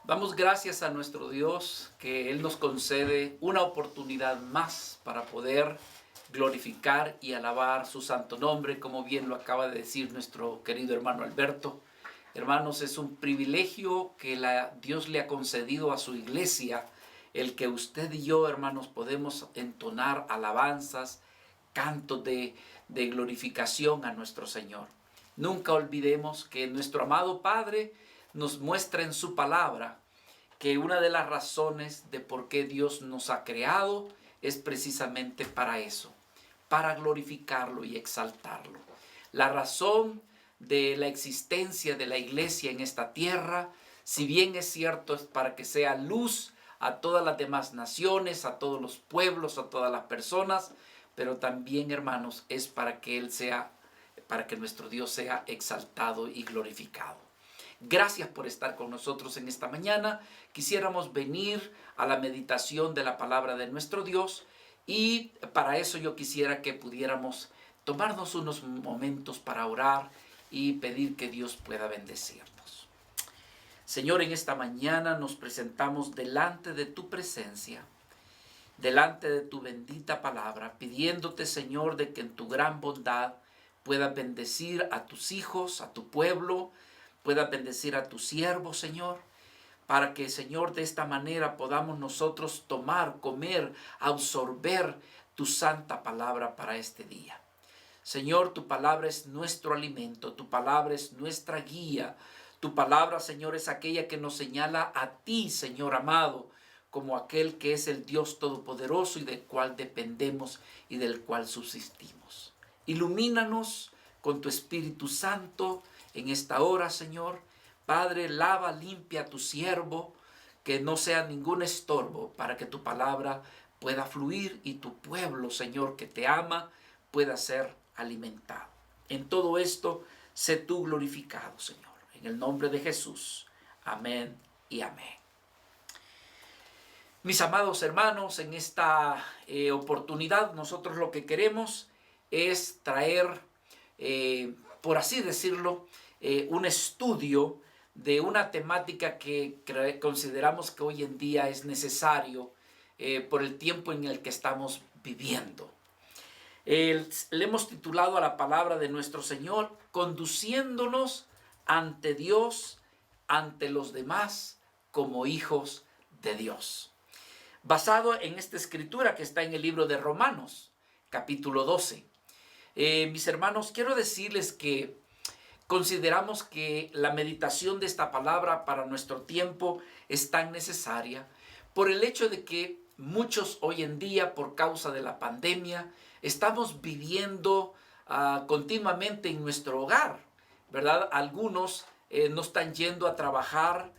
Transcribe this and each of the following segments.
Damos gracias a nuestro Dios que Él nos concede una oportunidad más para poder glorificar y alabar su santo nombre, como bien lo acaba de decir nuestro querido hermano Alberto. Hermanos, es un privilegio que Dios le ha concedido a su iglesia, el que usted y yo, hermanos, podemos entonar alabanzas, cantos de glorificación a nuestro Señor. Nunca olvidemos que nuestro amado Padre nos muestra en su palabra que una de las razones de por qué Dios nos ha creado es precisamente para eso, para glorificarlo y exaltarlo. La razón de la existencia de la iglesia en esta tierra, si bien es cierto, es para que sea luz a todas las demás naciones, a todos los pueblos, a todas las personas, pero también, hermanos, es para que para que nuestro Dios sea exaltado y glorificado. Gracias por estar con nosotros en esta mañana. Quisiéramos venir a la meditación de la palabra de nuestro Dios y para eso yo quisiera que pudiéramos tomarnos unos momentos para orar y pedir que Dios pueda bendecirnos. Señor, en esta mañana nos presentamos delante de tu presencia, delante de tu bendita palabra, pidiéndote, Señor, de que en tu gran bondad puedas bendecir a tus hijos, a tu pueblo, puedas bendecir a tu siervo, Señor, para que, Señor, de esta manera podamos nosotros tomar, comer, absorber tu santa palabra para este día. Señor, tu palabra es nuestro alimento, tu palabra es nuestra guía, tu palabra, Señor, es aquella que nos señala a ti, Señor amado, como aquel que es el Dios Todopoderoso y del cual dependemos y del cual subsistimos. Ilumínanos con tu Espíritu Santo en esta hora, Señor. Padre, lava, limpia a tu siervo, que no sea ningún estorbo para que tu palabra pueda fluir y tu pueblo, Señor, que te ama, pueda ser alimentado. En todo esto, sé tú glorificado, Señor. En el nombre de Jesús. Amén y amén. Mis amados hermanos, en esta oportunidad nosotros lo que queremos es traer, por así decirlo, un estudio de una temática que consideramos que hoy en día es necesario por el tiempo en el que estamos viviendo. Le hemos titulado a la palabra de nuestro Señor, conduciéndonos ante Dios, ante los demás, como hijos de Dios. Basado en esta escritura que está en el libro de Romanos, capítulo 12. Mis hermanos, quiero decirles que consideramos que la meditación de esta palabra para nuestro tiempo es tan necesaria por el hecho de que muchos hoy en día, por causa de la pandemia, estamos viviendo continuamente en nuestro hogar, ¿verdad? Algunos no están yendo a trabajar,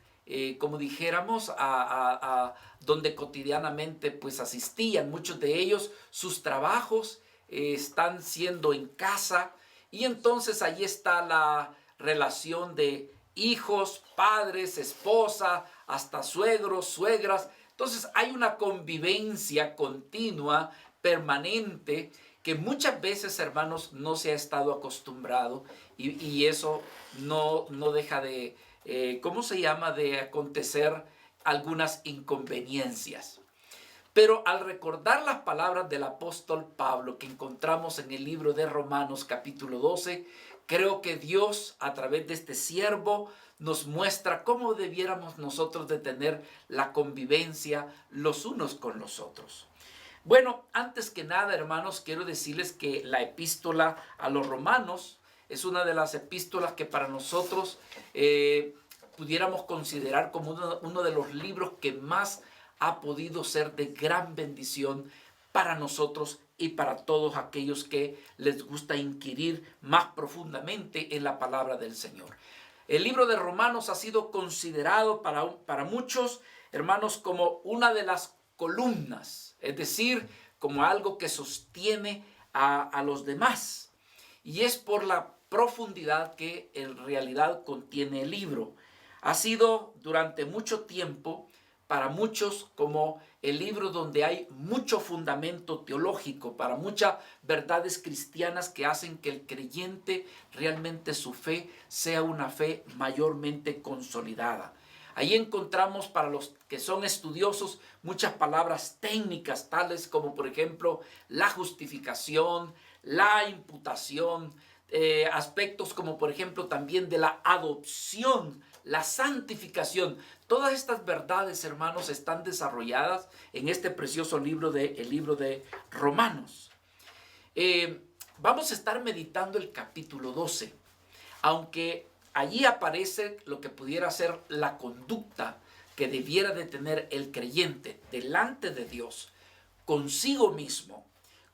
como dijéramos, a donde cotidianamente pues asistían. Muchos de ellos, sus trabajos están siendo en casa, y entonces ahí está la relación de hijos, padres, esposa, hasta suegros, suegras. Entonces hay una convivencia continua, permanente, que muchas veces, hermanos, no se ha estado acostumbrado, y eso no deja de, ¿cómo se llama?, de acontecer algunas inconveniencias. Pero al recordar las palabras del apóstol Pablo que encontramos en el libro de Romanos capítulo 12, creo que Dios a través de este siervo nos muestra cómo debiéramos nosotros de tener la convivencia los unos con los otros. Bueno, antes que nada, hermanos, quiero decirles que la epístola a los romanos es una de las epístolas que para nosotros pudiéramos considerar como uno de los libros que más ha podido ser de gran bendición para nosotros y para todos aquellos que les gusta inquirir más profundamente en la palabra del Señor. El libro de Romanos ha sido considerado para muchos, hermanos, como una de las columnas, es decir, como algo que sostiene a los demás. Y es por la profundidad que en realidad contiene el libro. Ha sido durante mucho tiempo para muchos como el libro donde hay mucho fundamento teológico, para muchas verdades cristianas que hacen que el creyente realmente su fe sea una fe mayormente consolidada. Ahí encontramos, para los que son estudiosos, muchas palabras técnicas, tales como por ejemplo la justificación, la imputación, aspectos como por ejemplo también de la adopción, la santificación. Todas estas verdades, hermanos, están desarrolladas en este precioso libro el libro de Romanos. Vamos a estar meditando el capítulo 12, aunque allí aparece lo que pudiera ser la conducta que debiera de tener el creyente delante de Dios, consigo mismo,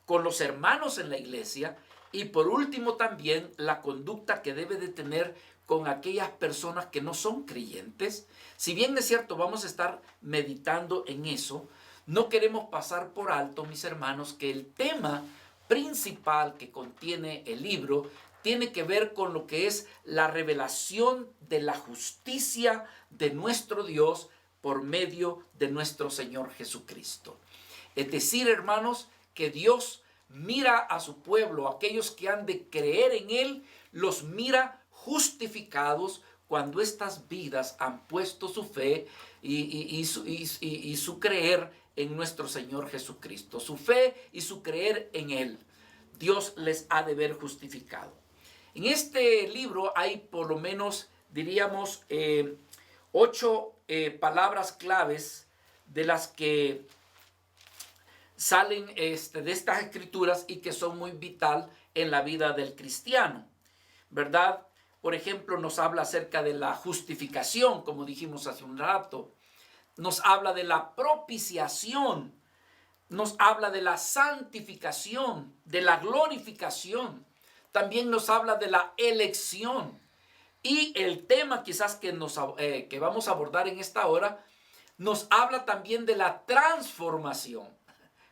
con los hermanos en la iglesia, y por último también la conducta que debe de tener con aquellas personas que no son creyentes. Si bien es cierto, vamos a estar meditando en eso, no queremos pasar por alto, mis hermanos, que el tema principal que contiene el libro tiene que ver con lo que es la revelación de la justicia de nuestro Dios por medio de nuestro Señor Jesucristo. Es decir, hermanos, que Dios mira a su pueblo, aquellos que han de creer en Él, los mira justificados cuando estas vidas han puesto su fe y su creer en nuestro Señor Jesucristo. Su fe y su creer en Él. Dios les ha de ver justificado. En este libro hay por lo menos, diríamos, 8 palabras claves de las que salen de estas escrituras y que son muy vital en la vida del cristiano, ¿verdad? Por ejemplo, nos habla acerca de la justificación, como dijimos hace un rato. Nos habla de la propiciación. Nos habla de la santificación, de la glorificación. También nos habla de la elección. Y el tema quizás que vamos a abordar en esta hora, nos habla también de la transformación.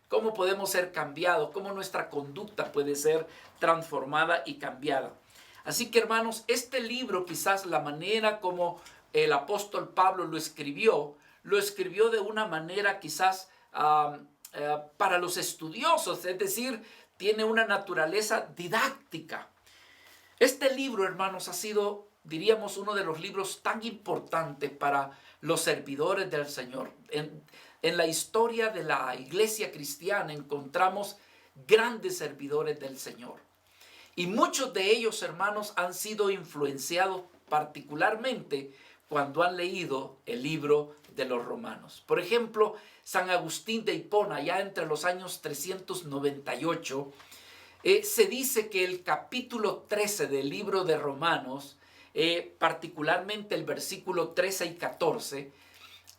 Cómo podemos ser cambiados, cómo nuestra conducta puede ser transformada y cambiada. Así que, hermanos, este libro, quizás la manera como el apóstol Pablo lo escribió de una manera quizás para los estudiosos, es decir, tiene una naturaleza didáctica. Este libro, hermanos, ha sido, diríamos, uno de los libros tan importantes para los servidores del Señor. En la historia de la iglesia cristiana encontramos grandes servidores del Señor. Y muchos de ellos, hermanos, han sido influenciados particularmente cuando han leído el libro de los Romanos. Por ejemplo, San Agustín de Hipona, ya entre los años 398, se dice que el capítulo 13 del libro de Romanos, particularmente el versículo 13 y 14,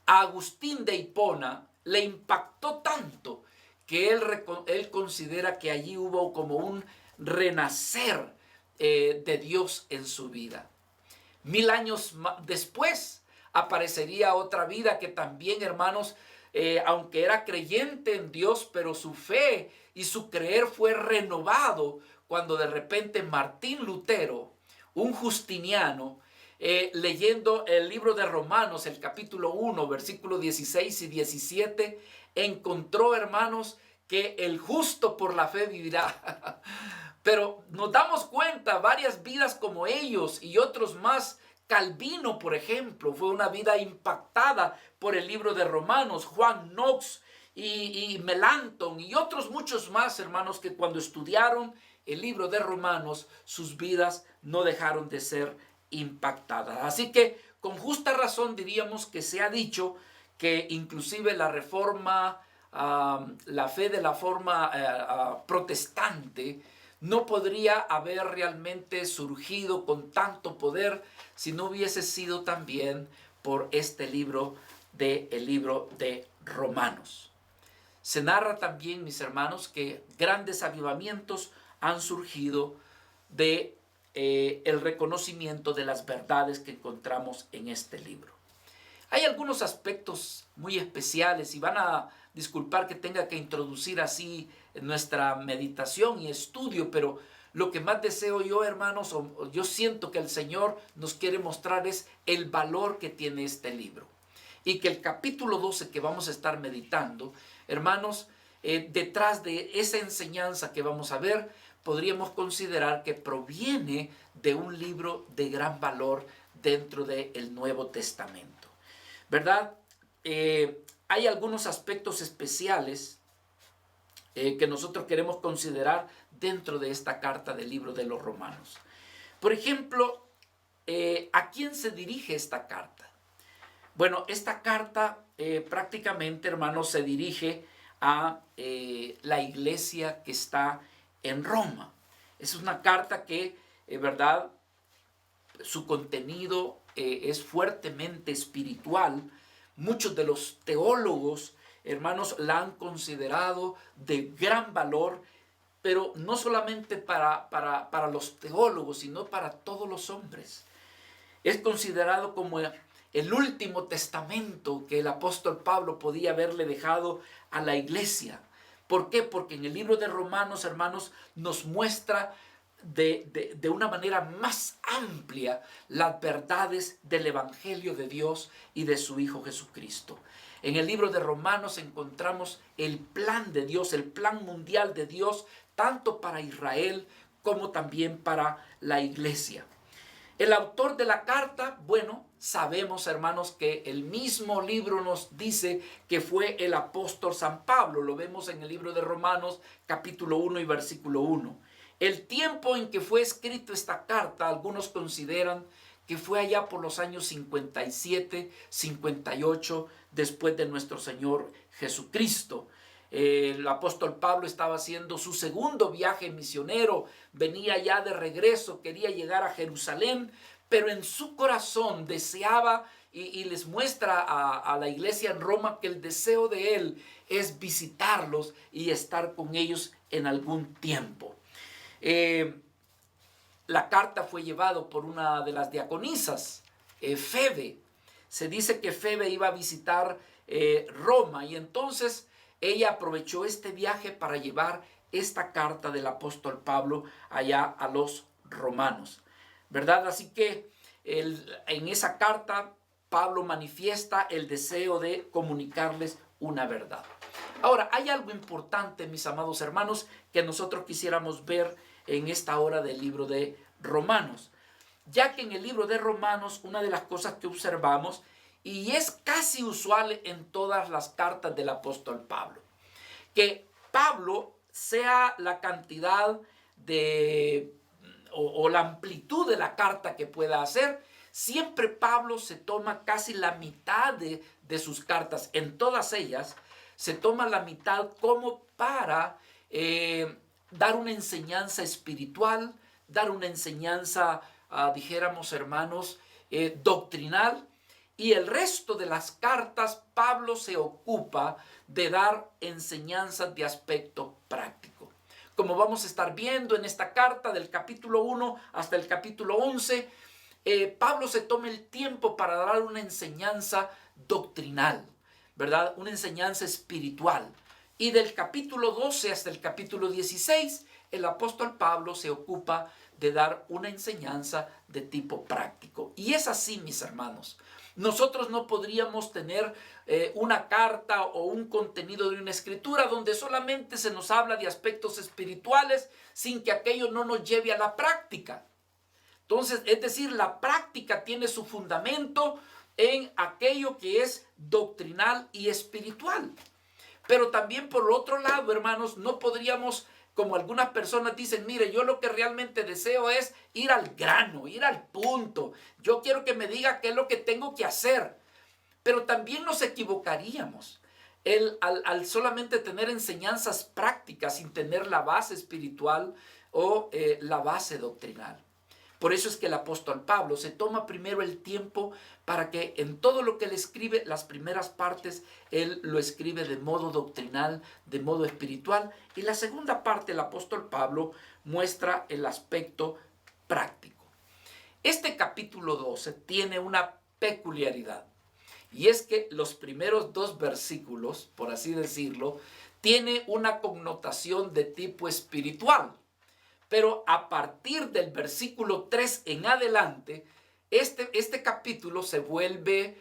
a Agustín de Hipona le impactó tanto que él considera que allí hubo como un renacer de Dios en su vida. 1000 años después aparecería otra vida que también, hermanos, aunque era creyente en Dios, pero su fe y su creer fue renovado cuando de repente Martín Lutero, un justiniano, leyendo el libro de Romanos, el capítulo 1, versículos 16 y 17, encontró, hermanos, que el justo por la fe vivirá. Pero nos damos cuenta, varias vidas como ellos y otros más. Calvino, por ejemplo, fue una vida impactada por el libro de Romanos. Juan Knox y Melanchthon y otros muchos más, hermanos, que cuando estudiaron el libro de Romanos, sus vidas no dejaron de ser impactadas. Así que con justa razón diríamos que se ha dicho que inclusive la reforma, la fe de la forma protestante, no podría haber realmente surgido con tanto poder si no hubiese sido también por este libro el libro de Romanos. Se narra también, mis hermanos, que grandes avivamientos han surgido de el reconocimiento de las verdades que encontramos en este libro. Hay algunos aspectos muy especiales y van a disculpar que tenga que introducir así nuestra meditación y estudio, pero lo que más deseo yo, hermanos, o yo siento que el Señor nos quiere mostrar es el valor que tiene este libro. Y que el capítulo 12 que vamos a estar meditando, hermanos, detrás de esa enseñanza que vamos a ver, podríamos considerar que proviene de un libro de gran valor dentro del Nuevo Testamento. ¿verdad? Hay algunos aspectos especiales que nosotros queremos considerar dentro de esta carta del libro de los Romanos. Por ejemplo, ¿a quién se dirige esta carta? Bueno, esta carta prácticamente, hermanos, se dirige a la iglesia que está en Roma. Es una carta que, ¿verdad? Su contenido es fuertemente espiritual. Muchos de los teólogos, hermanos, la han considerado de gran valor, pero no solamente para los teólogos, sino para todos los hombres. Es considerado como el último testamento que el apóstol Pablo podía haberle dejado a la iglesia. ¿Por qué? Porque en el libro de Romanos, hermanos, nos muestra de una manera más amplia las verdades del Evangelio de Dios y de su Hijo Jesucristo. En el libro de Romanos encontramos el plan de Dios, el plan mundial de Dios, tanto para Israel como también para la iglesia. El autor de la carta, bueno, sabemos, hermanos, que el mismo libro nos dice que fue el apóstol San Pablo. Lo vemos en el libro de Romanos, capítulo 1 y versículo 1. El tiempo en que fue escrito esta carta, algunos consideran que fue allá por los años 57, 58, después de nuestro Señor Jesucristo. El apóstol Pablo estaba haciendo su segundo viaje misionero, venía ya de regreso, quería llegar a Jerusalén, pero en su corazón deseaba y les muestra a la iglesia en Roma que el deseo de él es visitarlos y estar con ellos en algún tiempo. La carta fue llevada por una de las diaconisas, Febe. Se dice que Febe iba a visitar Roma y entonces ella aprovechó este viaje para llevar esta carta del apóstol Pablo allá a los romanos, ¿verdad? Así que en esa carta Pablo manifiesta el deseo de comunicarles una verdad. Ahora, hay algo importante, mis amados hermanos, que nosotros quisiéramos ver en esta hora del libro de Romanos, ya que en el libro de Romanos una de las cosas que observamos, y es casi usual en todas las cartas del apóstol Pablo, que Pablo, sea la cantidad o la amplitud de la carta que pueda hacer, siempre Pablo se toma casi la mitad de sus cartas. En todas ellas se toma la mitad como para dar una enseñanza espiritual, dar una enseñanza, dijéramos hermanos, doctrinal. Y el resto de las cartas, Pablo se ocupa de dar enseñanzas de aspecto práctico. Como vamos a estar viendo en esta carta del capítulo 1 hasta el capítulo 11, Pablo se toma el tiempo para dar una enseñanza doctrinal, ¿verdad? Una enseñanza espiritual. Y del capítulo 12 hasta el capítulo 16, el apóstol Pablo se ocupa de dar una enseñanza de tipo práctico. Y es así, mis hermanos. Nosotros no podríamos tener una carta o un contenido de una escritura donde solamente se nos habla de aspectos espirituales sin que aquello no nos lleve a la práctica. Entonces, es decir, la práctica tiene su fundamento en aquello que es doctrinal y espiritual. Pero también por otro lado, hermanos, no podríamos, como algunas personas dicen, mire, yo lo que realmente deseo es ir al grano, ir al punto. Yo quiero que me diga qué es lo que tengo que hacer. Pero también nos equivocaríamos al solamente tener enseñanzas prácticas sin tener la base espiritual o la base doctrinal. Por eso es que el apóstol Pablo se toma primero el tiempo para que en todo lo que él escribe, las primeras partes, él lo escribe de modo doctrinal, de modo espiritual. Y la segunda parte, el apóstol Pablo muestra el aspecto práctico. Este capítulo 12 tiene una peculiaridad. Y es que los primeros dos versículos, por así decirlo, tiene una connotación de tipo espiritual. Pero a partir del versículo 3 en adelante, este capítulo se vuelve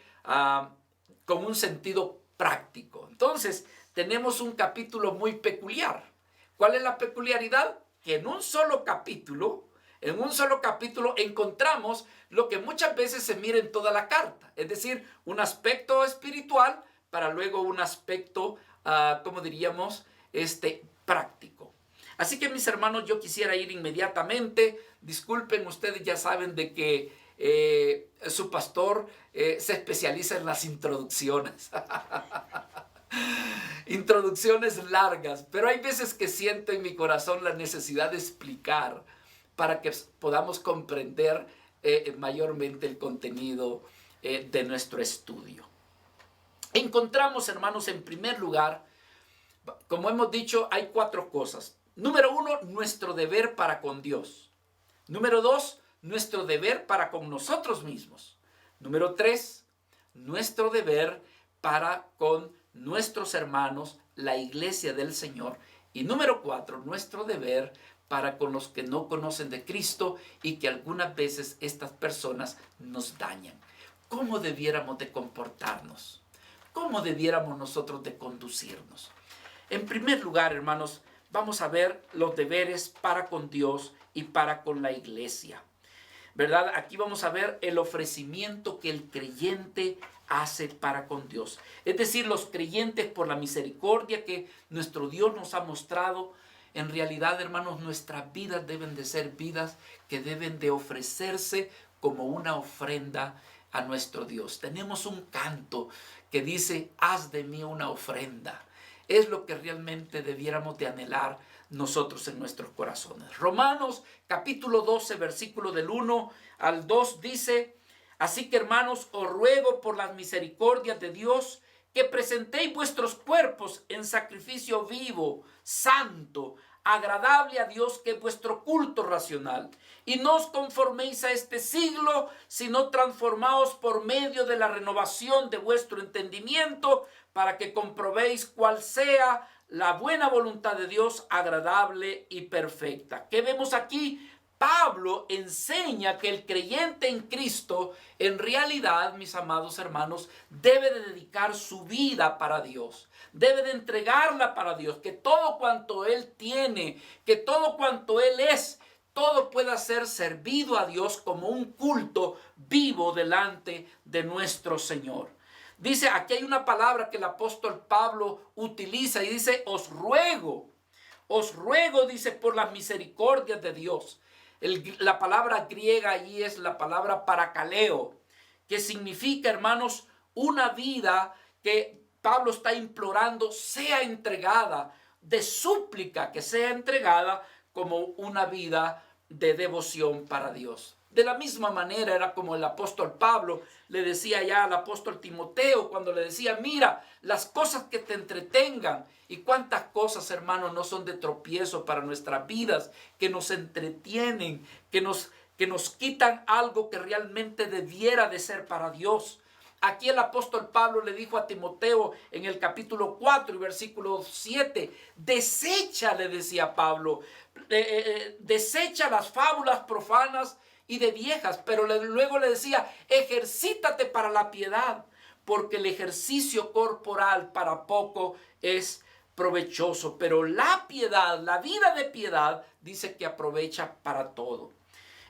con un sentido práctico. Entonces, tenemos un capítulo muy peculiar. ¿Cuál es la peculiaridad? Que en un solo capítulo, En un solo capítulo encontramos lo que muchas veces se mira en toda la carta, es decir, un aspecto espiritual para luego un aspecto, como diríamos, práctico. Así que mis hermanos, yo quisiera ir inmediatamente. Disculpen, ustedes ya saben de que su pastor se especializa en las introducciones. Introducciones largas, pero hay veces que siento en mi corazón la necesidad de explicar para que podamos comprender mayormente el contenido de nuestro estudio. Encontramos, hermanos, en primer lugar, como hemos dicho, hay 4 cosas. Número 1, nuestro deber para con Dios. Número 2, nuestro deber para con nosotros mismos. Número 3, nuestro deber para con nuestros hermanos, la iglesia del Señor. Y número 4, nuestro deber para con los que no conocen de Cristo y que algunas veces estas personas nos dañan. ¿Cómo debiéramos de comportarnos? ¿Cómo debiéramos nosotros de conducirnos? En primer lugar, hermanos, vamos a ver los deberes para con Dios y para con la iglesia, ¿verdad? Aquí vamos a ver el ofrecimiento que el creyente hace para con Dios. Es decir, los creyentes, por la misericordia que nuestro Dios nos ha mostrado, en realidad, hermanos, nuestras vidas deben de ser vidas que deben de ofrecerse como una ofrenda a nuestro Dios. Tenemos un canto que dice, haz de mí una ofrenda. Es lo que realmente debiéramos de anhelar nosotros en nuestros corazones. Romanos capítulo 12, versículo del 1 al 2 dice, así que hermanos, os ruego por las misericordias de Dios que presentéis vuestros cuerpos en sacrificio vivo, santo, agradable a Dios, que es vuestro culto racional. Y no os conforméis a este siglo, sino transformaos por medio de la renovación de vuestro entendimiento, para que comprobéis cuál sea la buena voluntad de Dios, agradable y perfecta. ¿Qué vemos aquí? Pablo enseña que el creyente en Cristo, en realidad, mis amados hermanos, debe de dedicar su vida para Dios. Debe de entregarla para Dios, que todo cuanto él tiene, que todo cuanto él es, todo pueda ser servido a Dios como un culto vivo delante de nuestro Señor. Dice, aquí hay una palabra que el apóstol Pablo utiliza y dice, os ruego, dice, por las misericordias de Dios. La palabra griega allí es la palabra parakaleo, que significa, hermanos, una vida que Pablo está implorando sea entregada, de súplica que sea entregada como una vida de devoción para Dios. De la misma manera era como el apóstol Pablo le decía ya al apóstol Timoteo cuando le decía, mira, las cosas que te entretengan. Y cuántas cosas, hermanos, no son de tropiezo para nuestras vidas, que nos entretienen, que nos quitan algo que realmente debiera de ser para Dios. Aquí el apóstol Pablo le dijo a Timoteo en el capítulo 4 y versículo 7, desecha, le decía Pablo, desecha las fábulas profanas y de viejas, pero luego le decía, ejercítate para la piedad, porque el ejercicio corporal para poco es provechoso, pero la piedad, la vida de piedad, dice que aprovecha para todo.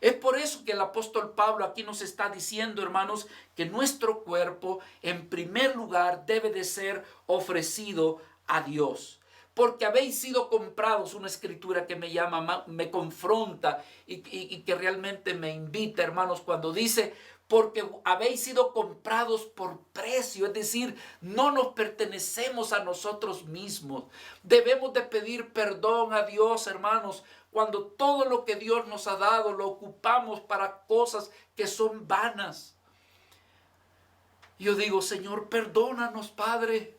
Es por eso que el apóstol Pablo aquí nos está diciendo, hermanos, que nuestro cuerpo en primer lugar debe de ser ofrecido a Dios. Porque habéis sido comprados, una escritura que me llama, me confronta y que realmente me invita, hermanos, cuando dice, porque habéis sido comprados por precio, es decir, no nos pertenecemos a nosotros mismos. Debemos de pedir perdón a Dios, hermanos, cuando todo lo que Dios nos ha dado lo ocupamos para cosas que son vanas. Yo digo, Señor, perdónanos, Padre.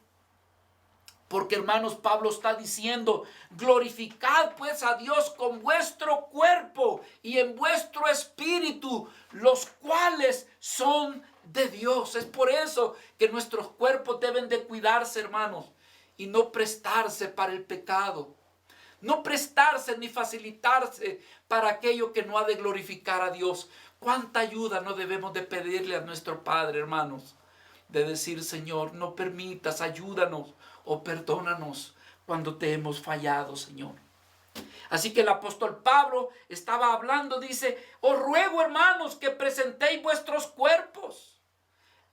Porque, hermanos, Pablo está diciendo, glorificad pues a Dios con vuestro cuerpo y en vuestro espíritu, los cuales son de Dios. Es por eso que nuestros cuerpos deben de cuidarse, hermanos, y no prestarse para el pecado. No prestarse ni facilitarse para aquello que no ha de glorificar a Dios. ¿Cuánta ayuda no debemos de pedirle a nuestro Padre, hermanos? De decir, Señor, no permitas, ayúdanos o perdónanos cuando te hemos fallado, Señor. Así que el apóstol Pablo estaba hablando, dice, os ruego, hermanos, que presentéis vuestros cuerpos.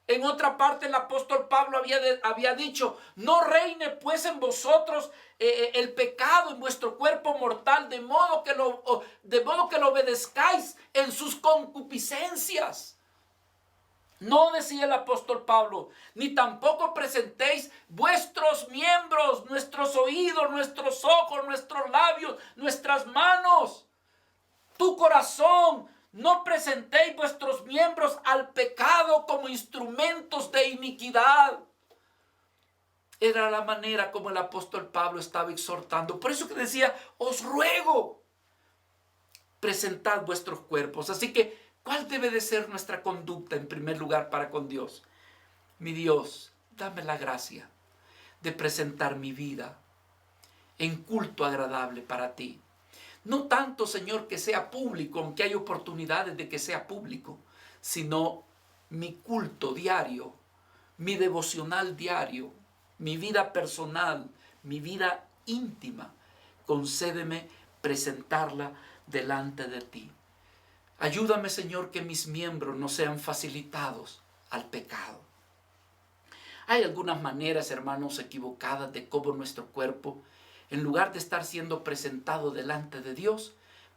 En otra parte el apóstol Pablo había dicho, no reine pues en vosotros el pecado en vuestro cuerpo mortal, de modo que lo obedezcáis en sus concupiscencias. No, decía el apóstol Pablo, ni tampoco presentéis vuestros miembros, nuestros oídos, nuestros ojos, nuestros labios, nuestras manos, tu corazón. No presentéis vuestros miembros al pecado como instrumentos de iniquidad. Era la manera como el apóstol Pablo estaba exhortando. Por eso que decía, os ruego, presentad vuestros cuerpos. Así que, ¿cuál debe de ser nuestra conducta en primer lugar para con Dios? Mi Dios, dame la gracia de presentar mi vida en culto agradable para ti. No tanto, Señor, que sea público, aunque hay oportunidades de que sea público, sino mi culto diario, mi devocional diario, mi vida personal, mi vida íntima. Concédeme presentarla delante de ti. Ayúdame, Señor, que mis miembros no sean facilitados al pecado. Hay algunas maneras, hermanos, equivocadas de cómo nuestro cuerpo, en lugar de estar siendo presentado delante de Dios,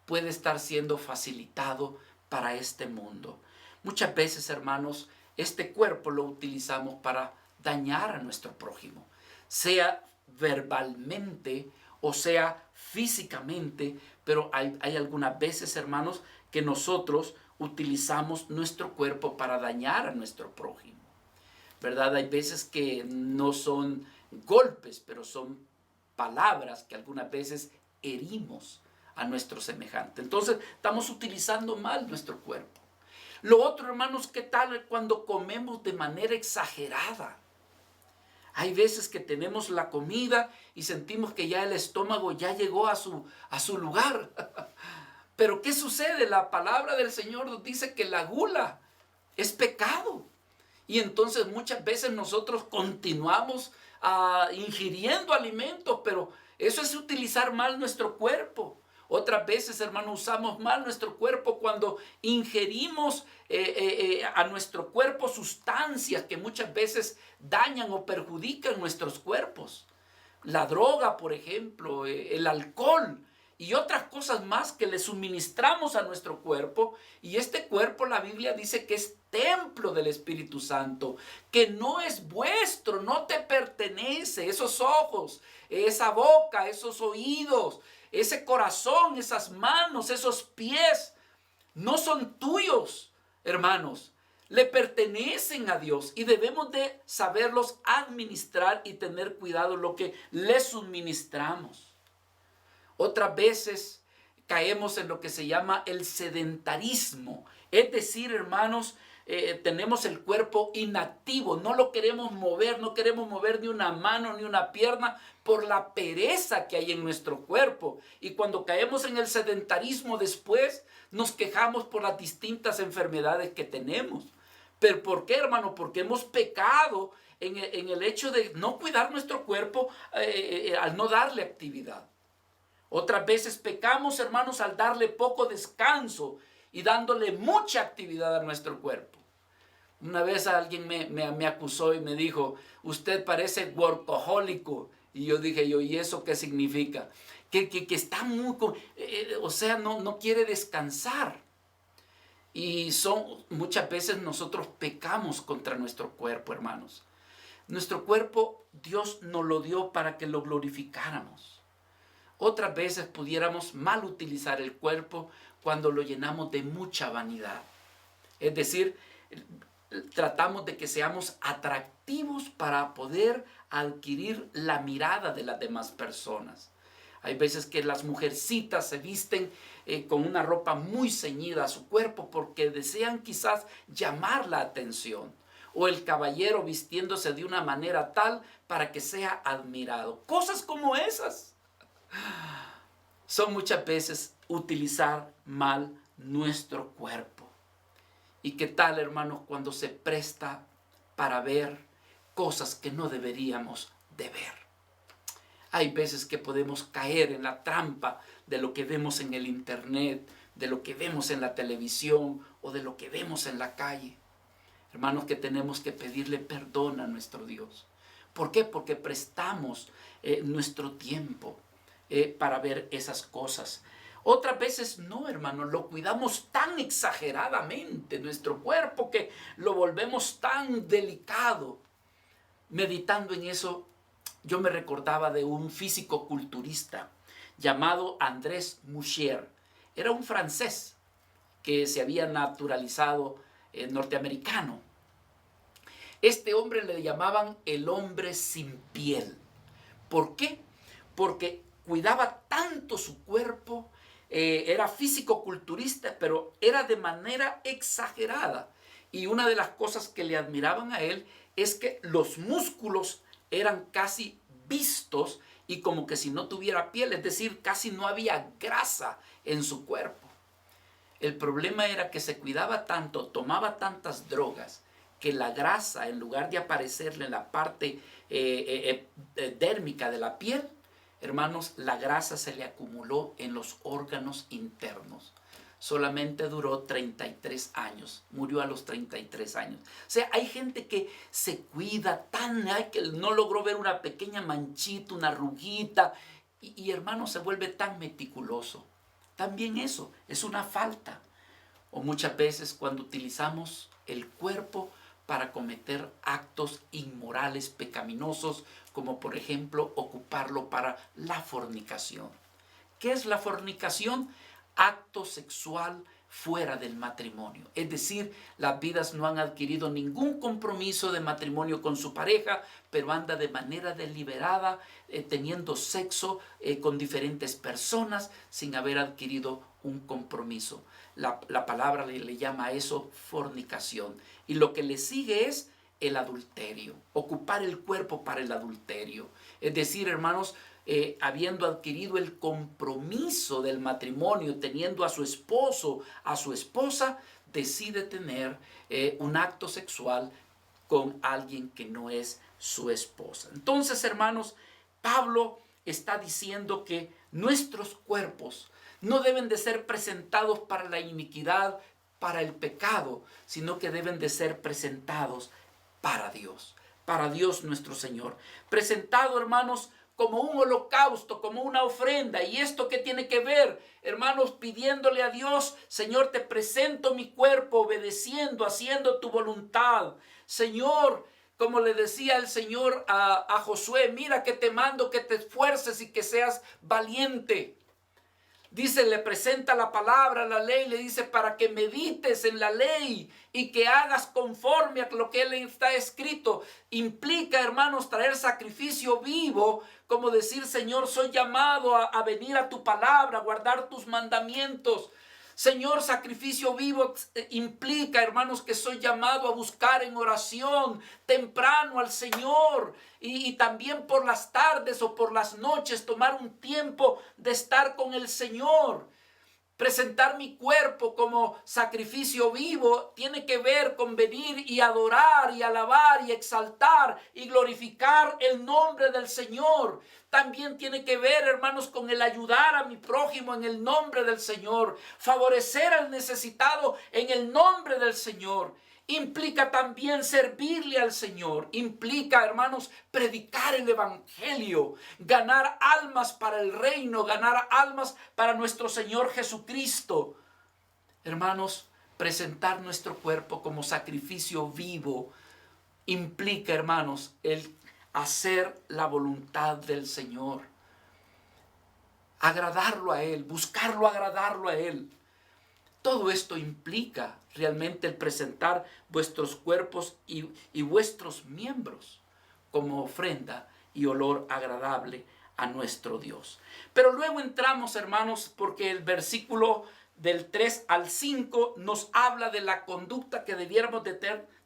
puede estar siendo facilitado para este mundo. Muchas veces, hermanos, este cuerpo lo utilizamos para dañar a nuestro prójimo, sea verbalmente o sea físicamente, pero hay algunas veces, hermanos, que nosotros utilizamos nuestro cuerpo para dañar a nuestro prójimo, ¿verdad? Hay veces que no son golpes, pero son palabras que algunas veces herimos a nuestro semejante. Entonces, estamos utilizando mal nuestro cuerpo. Lo otro, hermanos, ¿qué tal cuando comemos de manera exagerada? Hay veces que tenemos la comida y sentimos que ya el estómago ya llegó a su lugar. Pero ¿qué sucede? La palabra del Señor nos dice que la gula es pecado. Y entonces muchas veces nosotros continuamos ingiriendo alimentos, pero eso es utilizar mal nuestro cuerpo. Otras veces, hermano, usamos mal nuestro cuerpo cuando ingerimos a nuestro cuerpo sustancias que muchas veces dañan o perjudican nuestros cuerpos. La droga, por ejemplo, el alcohol y otras cosas más que le suministramos a nuestro cuerpo. Y este cuerpo, la Biblia dice que es templo del Espíritu Santo, que no es vuestro, no te pertenece. Esos ojos, esa boca, esos oídos, ese corazón, esas manos, esos pies, no son tuyos, hermanos. Le pertenecen a Dios y debemos de saberlos administrar y tener cuidado lo que les suministramos. Otras veces caemos en lo que se llama el sedentarismo. Es decir, hermanos, tenemos el cuerpo inactivo, no lo queremos mover, no queremos mover ni una mano ni una pierna por la pereza que hay en nuestro cuerpo. Y cuando caemos en el sedentarismo después, nos quejamos por las distintas enfermedades que tenemos. ¿Pero por qué, hermano? Porque hemos pecado en el hecho de no cuidar nuestro cuerpo al no darle actividad. Otras veces pecamos, hermanos, al darle poco descanso y dándole mucha actividad a nuestro cuerpo. Una vez alguien me acusó y me dijo, usted parece workahólico. Y yo dije, ¿y eso qué significa? Que está muy, o sea, no quiere descansar. Y muchas veces nosotros pecamos contra nuestro cuerpo, hermanos. Nuestro cuerpo, Dios nos lo dio para que lo glorificáramos. Otras veces pudiéramos mal utilizar el cuerpo cuando lo llenamos de mucha vanidad. Es decir, tratamos de que seamos atractivos para poder adquirir la mirada de las demás personas. Hay veces que las mujercitas se visten con una ropa muy ceñida a su cuerpo porque desean quizás llamar la atención. O el caballero vistiéndose de una manera tal para que sea admirado. Cosas como esas son muchas veces utilizar mal nuestro cuerpo. ¿Y qué tal, hermanos, cuando se presta para ver cosas que no deberíamos de ver? Hay veces que podemos caer en la trampa de lo que vemos en el internet, de lo que vemos en la televisión o de lo que vemos en la calle. Hermanos, que tenemos que pedirle perdón a nuestro Dios. ¿Por qué? Porque prestamos nuestro tiempo para ver esas cosas. Otras veces no, hermanos, lo cuidamos tan exageradamente nuestro cuerpo que lo volvemos tan delicado. Meditando en eso, yo me recordaba de un físico-culturista llamado Andrés Mouchier. Era un francés que se había naturalizado norteamericano. Este hombre le llamaban el hombre sin piel. ¿Por qué? Porque cuidaba tanto su cuerpo, era físico-culturista, pero era de manera exagerada. Y una de las cosas que le admiraban a él es que los músculos eran casi vistos y como que si no tuviera piel, es decir, casi no había grasa en su cuerpo. El problema era que se cuidaba tanto, tomaba tantas drogas, que la grasa, en lugar de aparecerle en la parte dérmica de la piel, hermanos, la grasa se le acumuló en los órganos internos. Solamente duró 33 años, murió a los 33 años. O sea, hay gente que se cuida tan, que no logró ver una pequeña manchita, una arruguita, y hermano, se vuelve tan meticuloso. También eso es una falta. O muchas veces cuando utilizamos el cuerpo para cometer actos inmorales, pecaminosos, como por ejemplo ocuparlo para la fornicación. ¿Qué es la fornicación? Acto sexual fuera del matrimonio. Es decir, las vidas no han adquirido ningún compromiso de matrimonio con su pareja, pero anda de manera deliberada teniendo sexo con diferentes personas sin haber adquirido un compromiso. La palabra le llama a eso fornicación. Y lo que le sigue es el adulterio, ocupar el cuerpo para el adulterio. Es decir, hermanos, habiendo adquirido el compromiso del matrimonio, teniendo a su esposo, a su esposa, decide tener un acto sexual con alguien que no es su esposa. Entonces, hermanos, Pablo está diciendo que nuestros cuerpos no deben de ser presentados para la iniquidad, para el pecado, sino que deben de ser presentados para Dios nuestro Señor. Presentado, hermanos, como un holocausto, como una ofrenda. ¿Y esto qué tiene que ver? Hermanos, pidiéndole a Dios, Señor, te presento mi cuerpo, obedeciendo, haciendo tu voluntad. Señor, como le decía el Señor a Josué, mira que te mando que te esfuerces y que seas valiente. Dice, le presenta la palabra, la ley, le dice para que medites en la ley y que hagas conforme a lo que él está escrito. Implica, hermanos, traer sacrificio vivo, como decir, Señor, soy llamado a venir a tu palabra, a guardar tus mandamientos. Señor, sacrificio vivo implica, hermanos, que soy llamado a buscar en oración temprano al Señor y también por las tardes o por las noches tomar un tiempo de estar con el Señor. Presentar mi cuerpo como sacrificio vivo tiene que ver con venir y adorar y alabar y exaltar y glorificar el nombre del Señor. También tiene que ver, hermanos, con el ayudar a mi prójimo en el nombre del Señor. Favorecer al necesitado en el nombre del Señor. Implica también servirle al Señor. Implica, hermanos, predicar el evangelio, ganar almas para el reino, ganar almas para nuestro Señor Jesucristo. Hermanos, presentar nuestro cuerpo como sacrificio vivo implica, hermanos, el hacer la voluntad del Señor. Agradarlo a Él, buscarlo agradarlo a Él. Todo esto implica realmente el presentar vuestros cuerpos y vuestros miembros como ofrenda y olor agradable a nuestro Dios. Pero luego entramos, hermanos, porque el versículo del 3 al 5 nos habla de la conducta que debiéramos de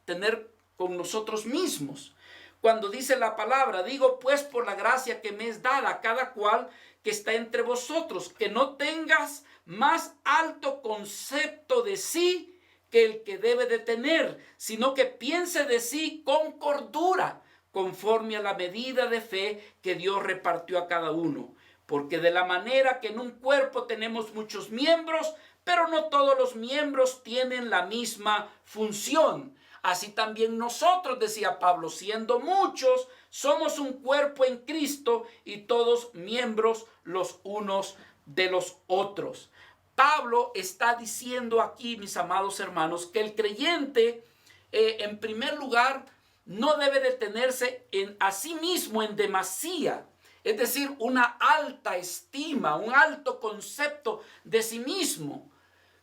tener con nosotros mismos. Cuando dice la palabra, digo pues por la gracia que me es dada a cada cual que está entre vosotros, que no tengas más alto concepto de sí que el que debe de tener, sino que piense de sí con cordura, conforme a la medida de fe que Dios repartió a cada uno. Porque de la manera que en un cuerpo tenemos muchos miembros, pero no todos los miembros tienen la misma función. Así también nosotros, decía Pablo, siendo muchos, somos un cuerpo en Cristo y todos miembros los unos de los otros. Pablo está diciendo aquí, mis amados hermanos, que el creyente, en primer lugar, no debe detenerse a sí mismo en demasía. Es decir, una alta estima, un alto concepto de sí mismo.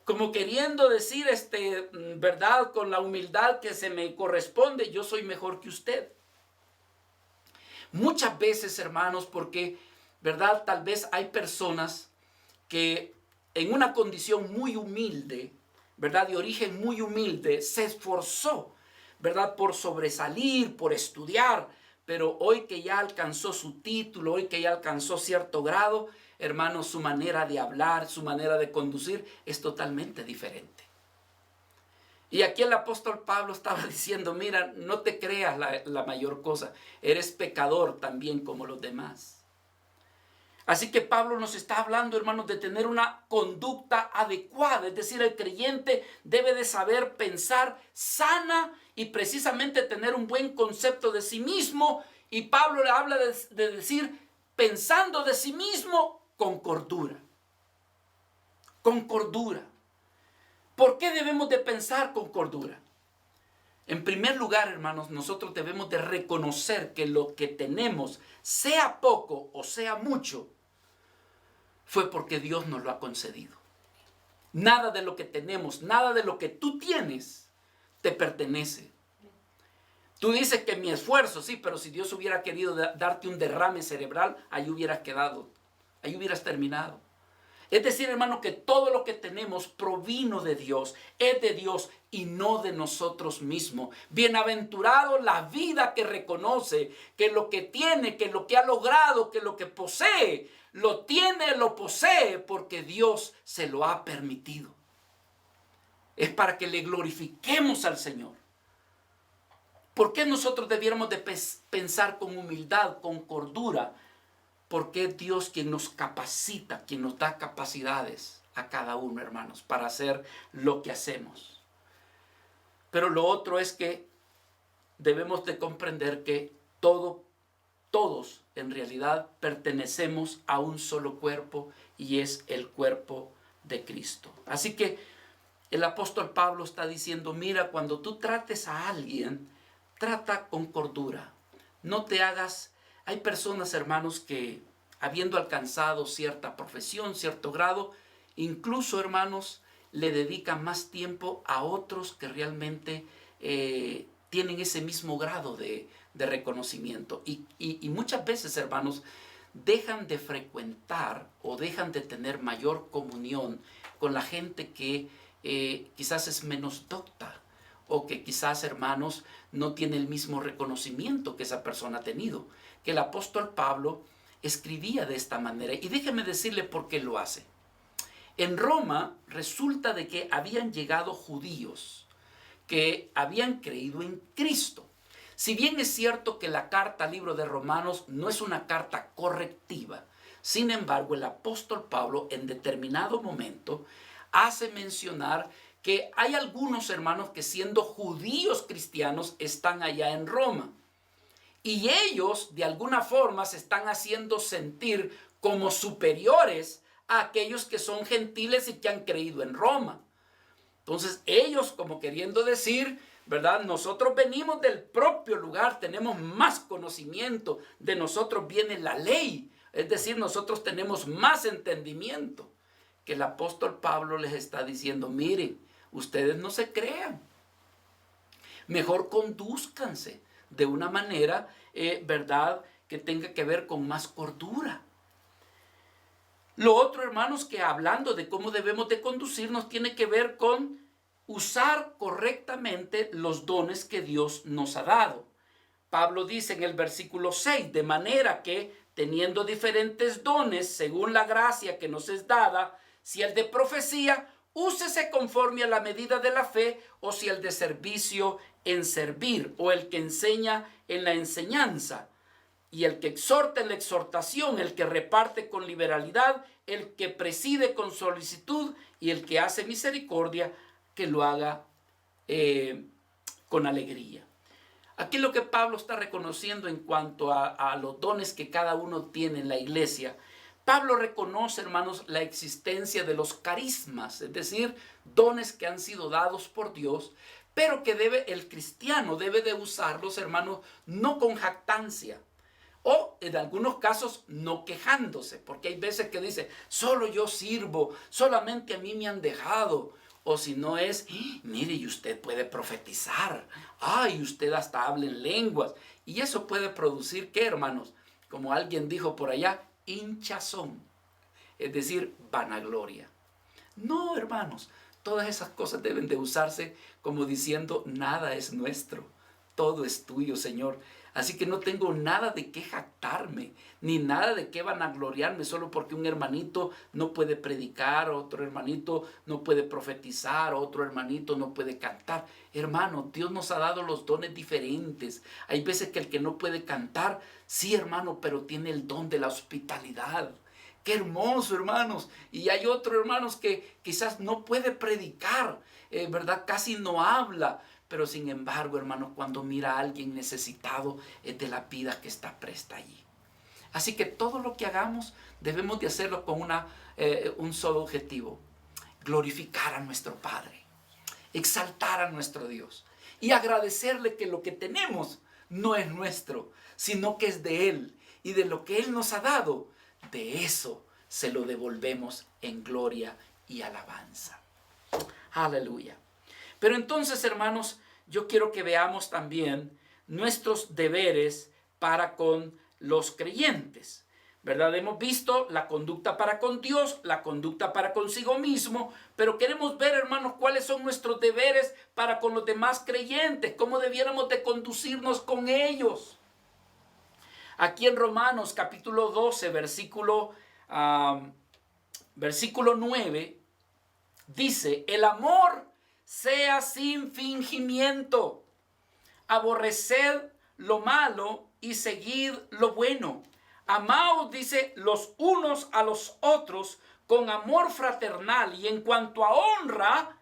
Como queriendo decir, verdad, con la humildad que se me corresponde, yo soy mejor que usted. Muchas veces, hermanos, porque, verdad, tal vez hay personas que en una condición muy humilde, verdad, de origen muy humilde, se esforzó, verdad, por sobresalir, por estudiar, pero hoy que ya alcanzó su título, hoy que ya alcanzó cierto grado, hermanos, su manera de hablar, su manera de conducir es totalmente diferente. Y aquí el apóstol Pablo estaba diciendo, mira, no te creas la mayor cosa, eres pecador también como los demás. Así que Pablo nos está hablando, hermanos, de tener una conducta adecuada. Es decir, el creyente debe de saber pensar sana y precisamente tener un buen concepto de sí mismo. Y Pablo le habla de decir, pensando de sí mismo con cordura. Con cordura. ¿Por qué debemos de pensar con cordura? En primer lugar, hermanos, nosotros debemos de reconocer que lo que tenemos, sea poco o sea mucho, fue porque Dios nos lo ha concedido. Nada de lo que tenemos, nada de lo que tú tienes, te pertenece. Tú dices que mi esfuerzo, sí, pero si Dios hubiera querido darte un derrame cerebral, ahí hubieras quedado, ahí hubieras terminado. Es decir, hermano, que todo lo que tenemos provino de Dios, es de Dios y no de nosotros mismos. Bienaventurado la vida que reconoce que lo que tiene, que lo que ha logrado, que lo que posee, lo tiene, lo posee porque Dios se lo ha permitido. Es para que le glorifiquemos al Señor. ¿Por qué nosotros debiéramos de pensar con humildad, con cordura? Porque es Dios quien nos capacita, quien nos da capacidades a cada uno, hermanos, para hacer lo que hacemos. Pero lo otro es que debemos de comprender que todos en realidad pertenecemos a un solo cuerpo y es el cuerpo de Cristo. Así que el apóstol Pablo está diciendo, mira, cuando tú trates a alguien, trata con cordura. No te hagas... Hay personas, hermanos, que habiendo alcanzado cierta profesión, cierto grado, incluso, hermanos, le dedican más tiempo a otros que realmente tienen ese mismo grado de reconocimiento. Y muchas veces, hermanos, dejan de frecuentar o dejan de tener mayor comunión con la gente que quizás es menos docta o que quizás, hermanos, no tiene el mismo reconocimiento que esa persona ha tenido. Que el apóstol Pablo escribía de esta manera. Y déjeme decirle por qué lo hace. En Roma resulta de que habían llegado judíos que habían creído en Cristo. Si bien es cierto que la carta al libro de Romanos no es una carta correctiva, sin embargo el apóstol Pablo en determinado momento hace mencionar que hay algunos hermanos que siendo judíos cristianos están allá en Roma. Y ellos de alguna forma se están haciendo sentir como superiores a aquellos que son gentiles y que han creído en Roma. Entonces ellos como queriendo decir, ¿verdad? Nosotros venimos del propio lugar, tenemos más conocimiento, de nosotros viene la ley. Es decir, nosotros tenemos más entendimiento. Que el apóstol Pablo les está diciendo, miren, ustedes no se crean. Mejor condúzcanse de una manera, ¿verdad?, que tenga que ver con más cordura. Lo otro, hermanos, que hablando de cómo debemos de conducirnos, tiene que ver con usar correctamente los dones que Dios nos ha dado. Pablo dice en el versículo 6, de manera que, teniendo diferentes dones, según la gracia que nos es dada, si el de profecía, úsese conforme a la medida de la fe, o si el de servicio en servir, o el que enseña en la enseñanza, y el que exhorta en la exhortación, el que reparte con liberalidad, el que preside con solicitud, y el que hace misericordia, que lo haga con alegría. Aquí lo que Pablo está reconociendo en cuanto a los dones que cada uno tiene en la iglesia, Pablo reconoce, hermanos, la existencia de los carismas, es decir, dones que han sido dados por Dios, pero que el cristiano debe de usarlos, hermanos, no con jactancia, o en algunos casos no quejándose, porque hay veces que dice, solo yo sirvo, solamente a mí me han dejado. O si no es, mire, y usted puede profetizar, y usted hasta habla en lenguas. Y eso puede producir, ¿qué, hermanos? Como alguien dijo por allá, hinchazón, es decir, vanagloria. No, hermanos, todas esas cosas deben de usarse como diciendo, nada es nuestro, todo es tuyo, Señor. Así que no tengo nada de qué jactarme, ni nada de qué vanagloriarme solo porque un hermanito no puede predicar, otro hermanito no puede profetizar, otro hermanito no puede cantar. Hermano, Dios nos ha dado los dones diferentes. Hay veces que el que no puede cantar, sí, hermano, pero tiene el don de la hospitalidad. ¡Qué hermoso, hermanos! Y hay otro, hermanos, que quizás no puede predicar, ¿verdad? Casi no habla. Pero sin embargo, hermanos, cuando mira a alguien necesitado, es de la vida que está presta allí. Así que todo lo que hagamos debemos de hacerlo con un solo objetivo: glorificar a nuestro Padre, exaltar a nuestro Dios y agradecerle que lo que tenemos no es nuestro, sino que es de Él, y de lo que Él nos ha dado, de eso se lo devolvemos en gloria y alabanza. Aleluya. Pero entonces, hermanos, yo quiero que veamos también nuestros deberes para con los creyentes, ¿verdad? Hemos visto la conducta para con Dios, la conducta para consigo mismo, pero queremos ver, hermanos, cuáles son nuestros deberes para con los demás creyentes, cómo debiéramos de conducirnos con ellos. Aquí en Romanos capítulo 12, versículo 9, dice, el amor sea sin fingimiento, aborreced lo malo y seguid lo bueno. Amaos, dice, los unos a los otros con amor fraternal, y en cuanto a honra,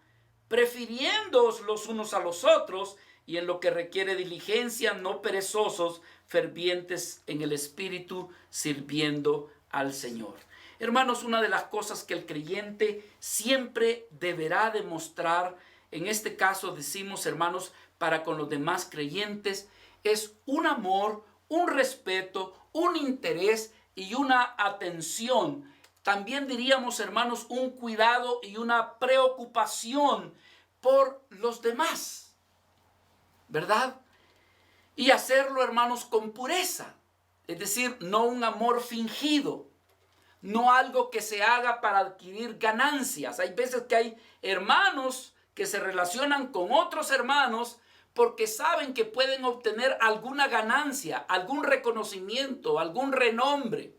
prefiriéndoos los unos a los otros, y en lo que requiere diligencia, no perezosos, fervientes en el espíritu, sirviendo al Señor. Hermanos, una de las cosas que el creyente siempre deberá demostrar, en este caso decimos, hermanos, para con los demás creyentes, es un amor, un respeto, un interés y una atención. También diríamos, hermanos, un cuidado y una preocupación por los demás, ¿verdad? Y hacerlo, hermanos, con pureza, es decir, no un amor fingido. No algo que se haga para adquirir ganancias. Hay veces que hay hermanos que se relacionan con otros hermanos porque saben que pueden obtener alguna ganancia, algún reconocimiento, algún renombre.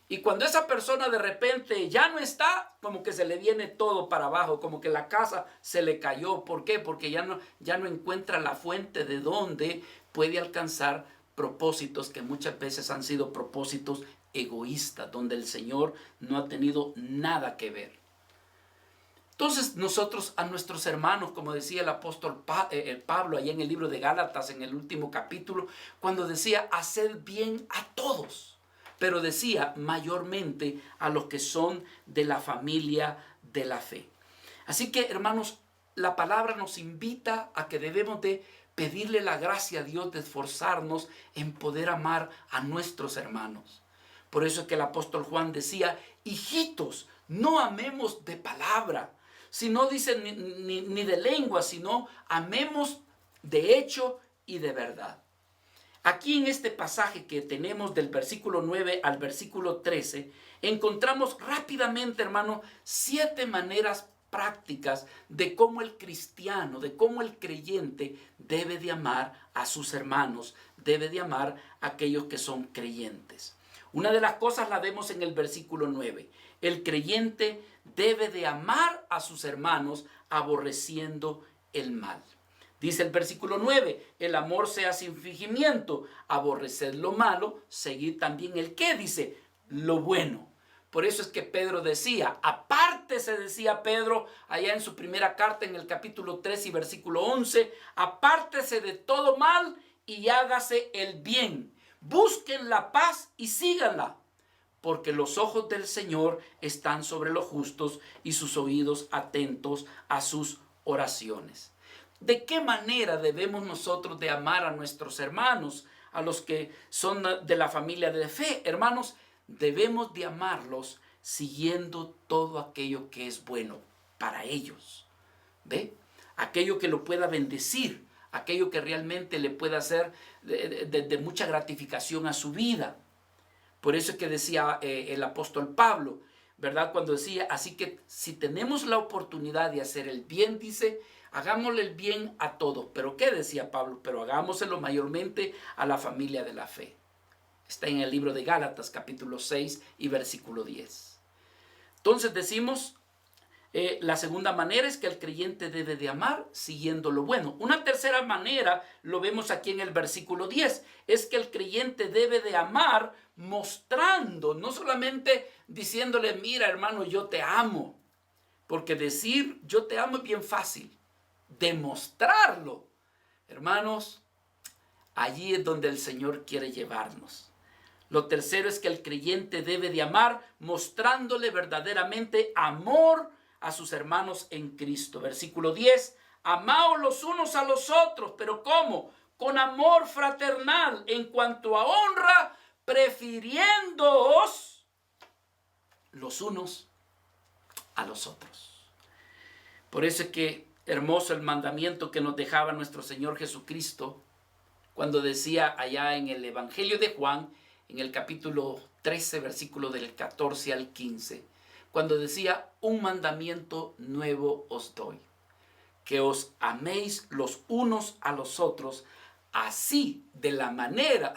Y cuando esa persona de repente ya no está, como que se le viene todo para abajo, como que la casa se le cayó. ¿Por qué? Porque ya no encuentra la fuente de donde puede alcanzar propósitos que muchas veces han sido propósitos egoístas, donde el Señor no ha tenido nada que ver. Entonces nosotros a nuestros hermanos, como decía el apóstol Pablo allá en el libro de Gálatas, en el último capítulo, cuando decía, haced bien a todos, pero decía mayormente a los que son de la familia de la fe. Así que, hermanos, la palabra nos invita a que debemos de pedirle la gracia a Dios de esforzarnos en poder amar a nuestros hermanos. Por eso es que el apóstol Juan decía, hijitos, no amemos de palabra, sino dice ni de lengua, sino amemos de hecho y de verdad. Aquí en este pasaje que tenemos del versículo 9 al versículo 13, encontramos rápidamente, hermano, 7 maneras prácticas de cómo el cristiano, de cómo el creyente debe de amar a sus hermanos, debe de amar a aquellos que son creyentes. Una de las cosas la vemos en el versículo 9. el creyente debe de amar a sus hermanos aborreciendo el mal. Dice el versículo 9, el amor sea sin fingimiento, aborreced lo malo, seguid también el ¿qué? Dice, lo bueno. Por eso es que Pedro decía, apártese, decía Pedro allá en su primera carta en el capítulo 3 y versículo 11, apártese de todo mal y hágase el bien. Busquen la paz y síganla, porque los ojos del Señor están sobre los justos y sus oídos atentos a sus oraciones. ¿De qué manera debemos nosotros de amar a nuestros hermanos, a los que son de la familia de fe? Hermanos, debemos de amarlos siguiendo todo aquello que es bueno para ellos. ¿Ve? Aquello que lo pueda bendecir, aquello que realmente le pueda hacer de mucha gratificación a su vida. Por eso es que decía el apóstol Pablo, ¿verdad? Cuando decía, así que si tenemos la oportunidad de hacer el bien, dice, hagámosle el bien a todos. ¿Pero qué decía Pablo? Pero hagámoselo mayormente a la familia de la fe. Está en el libro de Gálatas, capítulo 6 y versículo 10. Entonces decimos, la segunda manera es que el creyente debe de amar siguiendo lo bueno. Una tercera manera, lo vemos aquí en el versículo 10, es que el creyente debe de amar mostrando, no solamente diciéndole, mira hermano, yo te amo. Porque decir yo te amo es bien fácil. Demostrarlo, hermanos, allí es donde el Señor quiere llevarnos. Lo tercero es que el creyente debe de amar mostrándole verdaderamente amor a sus hermanos en Cristo. Versículo 10, amaos los unos a los otros, pero ¿cómo? Con amor fraternal, en cuanto a honra, prefiriéndoos los unos a los otros. Por eso es que hermoso el mandamiento que nos dejaba nuestro Señor Jesucristo, cuando decía allá en el Evangelio de Juan, en el capítulo 13, versículo del 14 al 15, cuando decía, un mandamiento nuevo os doy, que os améis los unos a los otros, así de la manera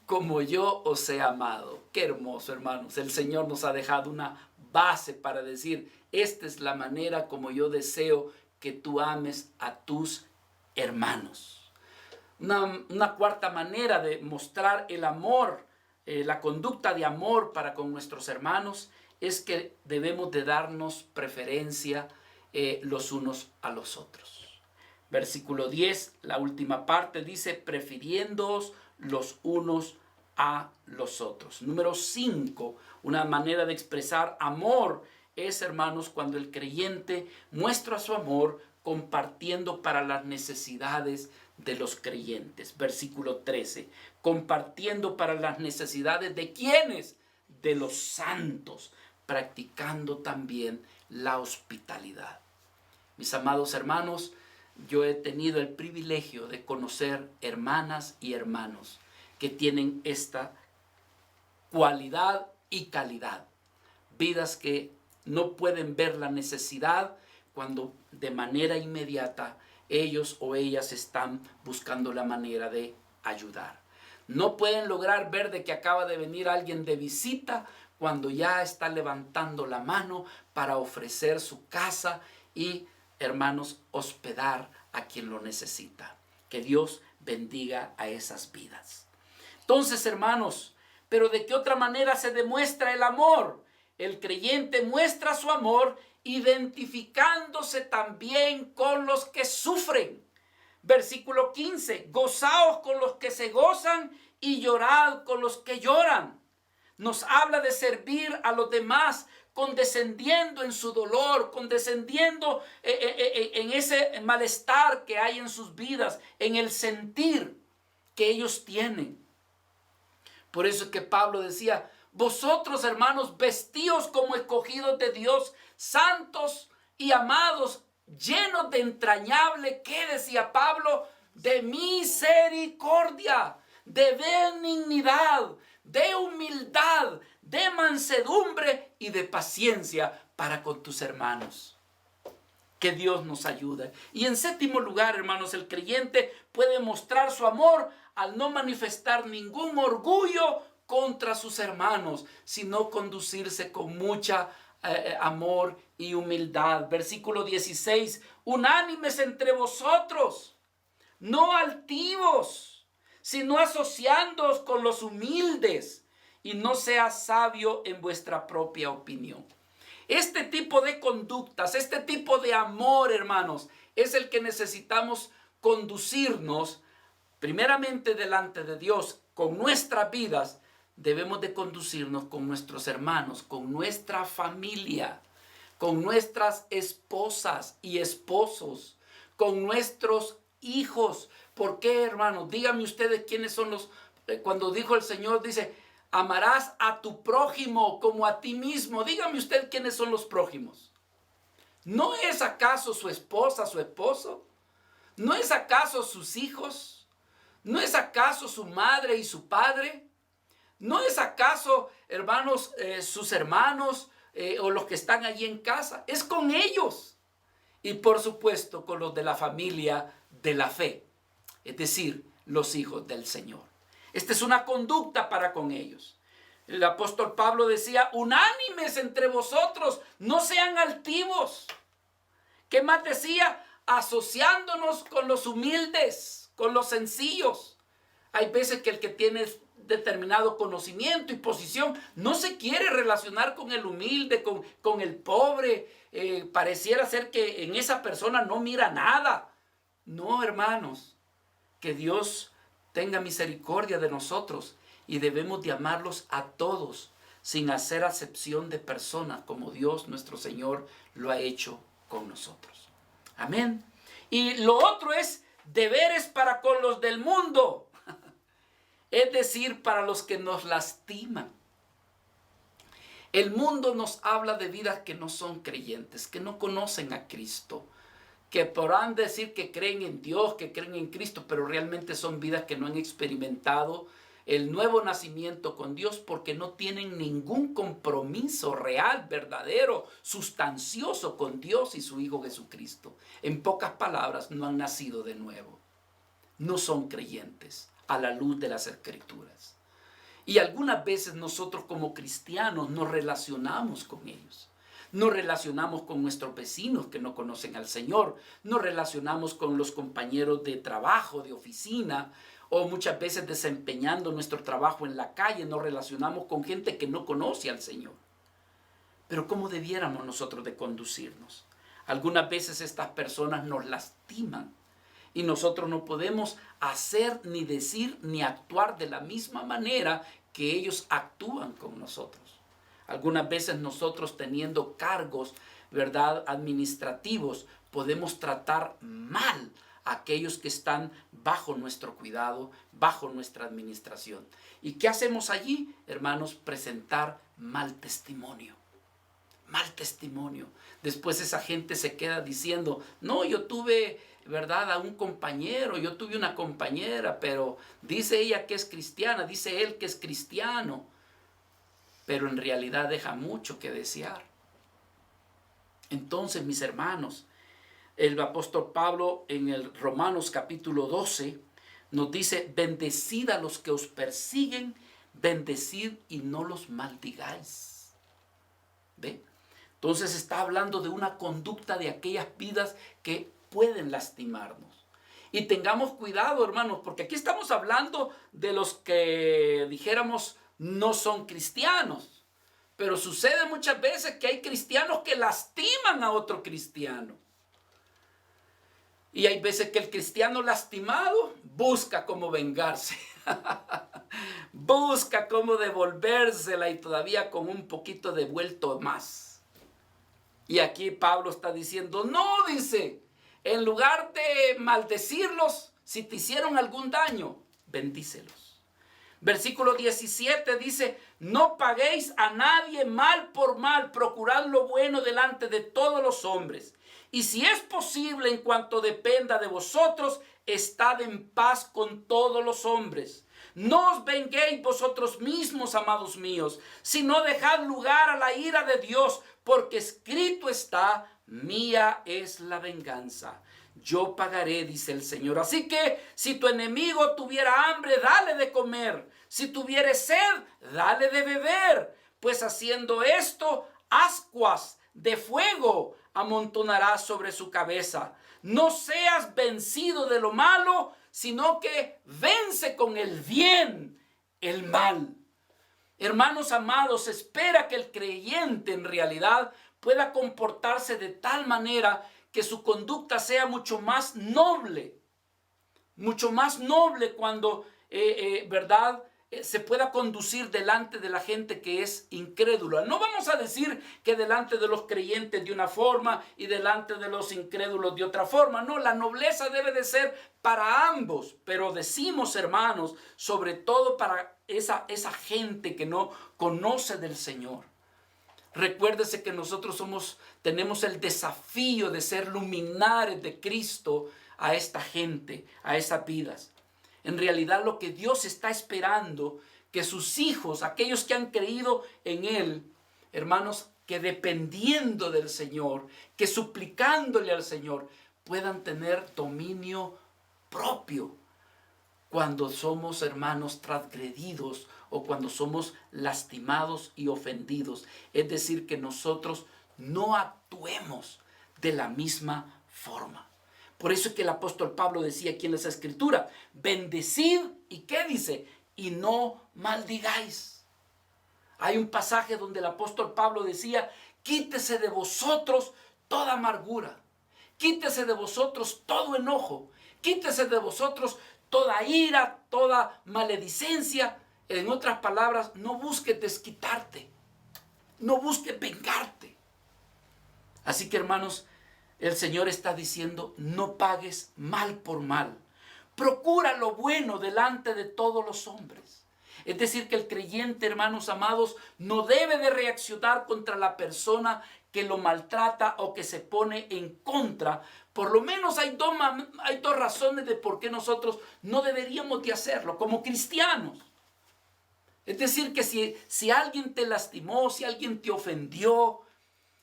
como yo os he amado. Qué hermoso, hermanos. El Señor nos ha dejado una base para decir, esta es la manera como yo deseo que tú ames a tus hermanos. Una cuarta manera de mostrar el amor, la conducta de amor para con nuestros hermanos, es que debemos de darnos preferencia los unos a los otros. Versículo 10, la última parte dice, prefiriéndoos los unos a los otros. Número 5, una manera de expresar amor es, hermanos, cuando el creyente muestra su amor compartiendo para las necesidades de los creyentes. Versículo 13, compartiendo para las necesidades de ¿quiénes? De los santos, practicando también la hospitalidad. Mis amados hermanos, yo he tenido el privilegio de conocer hermanas y hermanos que tienen esta cualidad y calidad. Vidas que no pueden ver la necesidad cuando de manera inmediata ellos o ellas están buscando la manera de ayudar. No pueden lograr ver de que acaba de venir alguien de visita cuando ya está levantando la mano para ofrecer su casa y, hermanos, hospedar a quien lo necesita. Que Dios bendiga a esas vidas. Entonces, hermanos, ¿pero de qué otra manera se demuestra el amor? El creyente muestra su amor identificándose también con los que sufren. Versículo 15, gozaos con los que se gozan y llorad con los que lloran. Nos habla de servir a los demás, condescendiendo en su dolor, condescendiendo en ese malestar que hay en sus vidas, en el sentir que ellos tienen. Por eso es que Pablo decía, vosotros, hermanos, vestíos como escogidos de Dios, santos y amados, llenos de entrañable, ¿qué decía Pablo? De misericordia, de benignidad, de humildad, de mansedumbre y de paciencia para con tus hermanos. Que Dios nos ayude. Y en séptimo lugar, hermanos, el creyente puede mostrar su amor al no manifestar ningún orgullo contra sus hermanos, sino conducirse con mucha amor y humildad. Versículo 16, unánimes entre vosotros, no altivos, sino asociándoos con los humildes, y no seas sabio en vuestra propia opinión. Este tipo de conductas, este tipo de amor, hermanos, es el que necesitamos conducirnos primeramente delante de Dios. Con nuestras vidas debemos de conducirnos con nuestros hermanos, con nuestra familia, con nuestras esposas y esposos, con nuestros hijos. ¿Por qué, hermanos? Díganme ustedes quiénes son los... Cuando dijo el Señor, dice, amarás a tu prójimo como a ti mismo. Dígame usted quiénes son los prójimos. ¿No es acaso su esposa, su esposo? ¿No es acaso sus hijos? ¿No es acaso su madre y su padre? ¿No es acaso, hermanos, sus hermanos o los que están allí en casa? Es con ellos. Y por supuesto con los de la familia de la fe, es decir, los hijos del Señor. Esta es una conducta para con ellos. El apóstol Pablo decía, unánimes entre vosotros, no sean altivos. ¿Qué más decía? Asociándonos con los humildes, con los sencillos. Hay veces que el que tiene determinado conocimiento y posición no se quiere relacionar con el humilde, con el pobre. Pareciera ser que en esa persona no mira nada. No, hermanos, que Dios tenga misericordia de nosotros y debemos de amarlos a todos sin hacer acepción de personas como Dios nuestro Señor lo ha hecho con nosotros. Amén. Y lo otro es deberes para con los del mundo, es decir, para los que nos lastiman. El mundo nos habla de vidas que no son creyentes, que no conocen a Cristo, que podrán decir que creen en Dios, que creen en Cristo, pero realmente son vidas que no han experimentado el nuevo nacimiento con Dios porque no tienen ningún compromiso real, verdadero, sustancioso con Dios y su Hijo Jesucristo. En pocas palabras, no han nacido de nuevo. No son creyentes a la luz de las Escrituras. Y algunas veces nosotros como cristianos nos relacionamos con ellos. Nos relacionamos con nuestros vecinos que no conocen al Señor. Nos relacionamos con los compañeros de trabajo, de oficina, o muchas veces desempeñando nuestro trabajo en la calle. Nos relacionamos con gente que no conoce al Señor. Pero ¿cómo debiéramos nosotros de conducirnos? Algunas veces estas personas nos lastiman y nosotros no podemos hacer, ni decir, ni actuar de la misma manera que ellos actúan con nosotros. Algunas veces nosotros teniendo cargos, ¿verdad?, administrativos, podemos tratar mal a aquellos que están bajo nuestro cuidado, bajo nuestra administración. ¿Y qué hacemos allí, hermanos? Presentar mal testimonio. Mal testimonio. Después esa gente se queda diciendo, no, yo tuve, ¿verdad?, a un compañero, yo tuve una compañera, pero dice ella que es cristiana, dice él que es cristiano. Pero en realidad deja mucho que desear. Entonces, mis hermanos, el apóstol Pablo en el Romanos capítulo 12 nos dice, bendecid a los que os persiguen, bendecid y no los maldigáis. ¿Ve? Entonces está hablando de una conducta de aquellas vidas que pueden lastimarnos. Y tengamos cuidado, hermanos, porque aquí estamos hablando de los que, dijéramos, no son cristianos, pero sucede muchas veces que hay cristianos que lastiman a otro cristiano. Y hay veces que el cristiano lastimado busca cómo vengarse, busca cómo devolvérsela y todavía con un poquito de vuelto más. Y aquí Pablo está diciendo, no, dice, en lugar de maldecirlos, si te hicieron algún daño, bendícelos. Versículo 17 dice, no paguéis a nadie mal por mal, procurad lo bueno delante de todos los hombres. Y si es posible, en cuanto dependa de vosotros, estad en paz con todos los hombres. No os venguéis vosotros mismos, amados míos, sino dejad lugar a la ira de Dios, porque escrito está, mía es la venganza. yo pagaré, dice el Señor. Así que si tu enemigo tuviera hambre, dale de comer. Si tuviere sed, dale de beber. Pues haciendo esto, ascuas de fuego amontonarás sobre su cabeza. No seas vencido de lo malo, sino que vence con el bien el mal. Hermanos amados, espera que el creyente en realidad pueda comportarse de tal manera que su conducta sea mucho más noble cuando, ¿verdad? Se pueda conducir delante de la gente que es incrédula. No vamos a decir que delante de los creyentes de una forma y delante de los incrédulos de otra forma. No, la nobleza debe de ser para ambos, pero decimos, hermanos, sobre todo para esa gente que no conoce del Señor. Recuérdese que nosotros tenemos el desafío de ser luminares de Cristo a esta gente, a esas vidas. En realidad lo que Dios está esperando, que sus hijos, aquellos que han creído en Él, hermanos, que dependiendo del Señor, que suplicándole al Señor, puedan tener dominio propio cuando somos, hermanos, transgredidos o cuando somos lastimados y ofendidos. Es decir, que nosotros no actuemos de la misma forma. Por eso es que el apóstol Pablo decía aquí en las Escrituras, bendecid, ¿y qué dice? Y no maldigáis. Hay un pasaje donde el apóstol Pablo decía, quítese de vosotros toda amargura, quítese de vosotros todo enojo, quítese de vosotros toda ira, toda maledicencia. En otras palabras, no busques desquitarte, no busques vengarte. Así que, hermanos, el Señor está diciendo, no pagues mal por mal. Procura lo bueno delante de todos los hombres. Es decir, que el creyente, hermanos amados, no debe de reaccionar contra la persona que lo maltrata o que se pone en contra. Por lo menos hay dos razones de por qué nosotros no deberíamos de hacerlo como cristianos. Es decir, que si alguien te lastimó, si alguien te ofendió,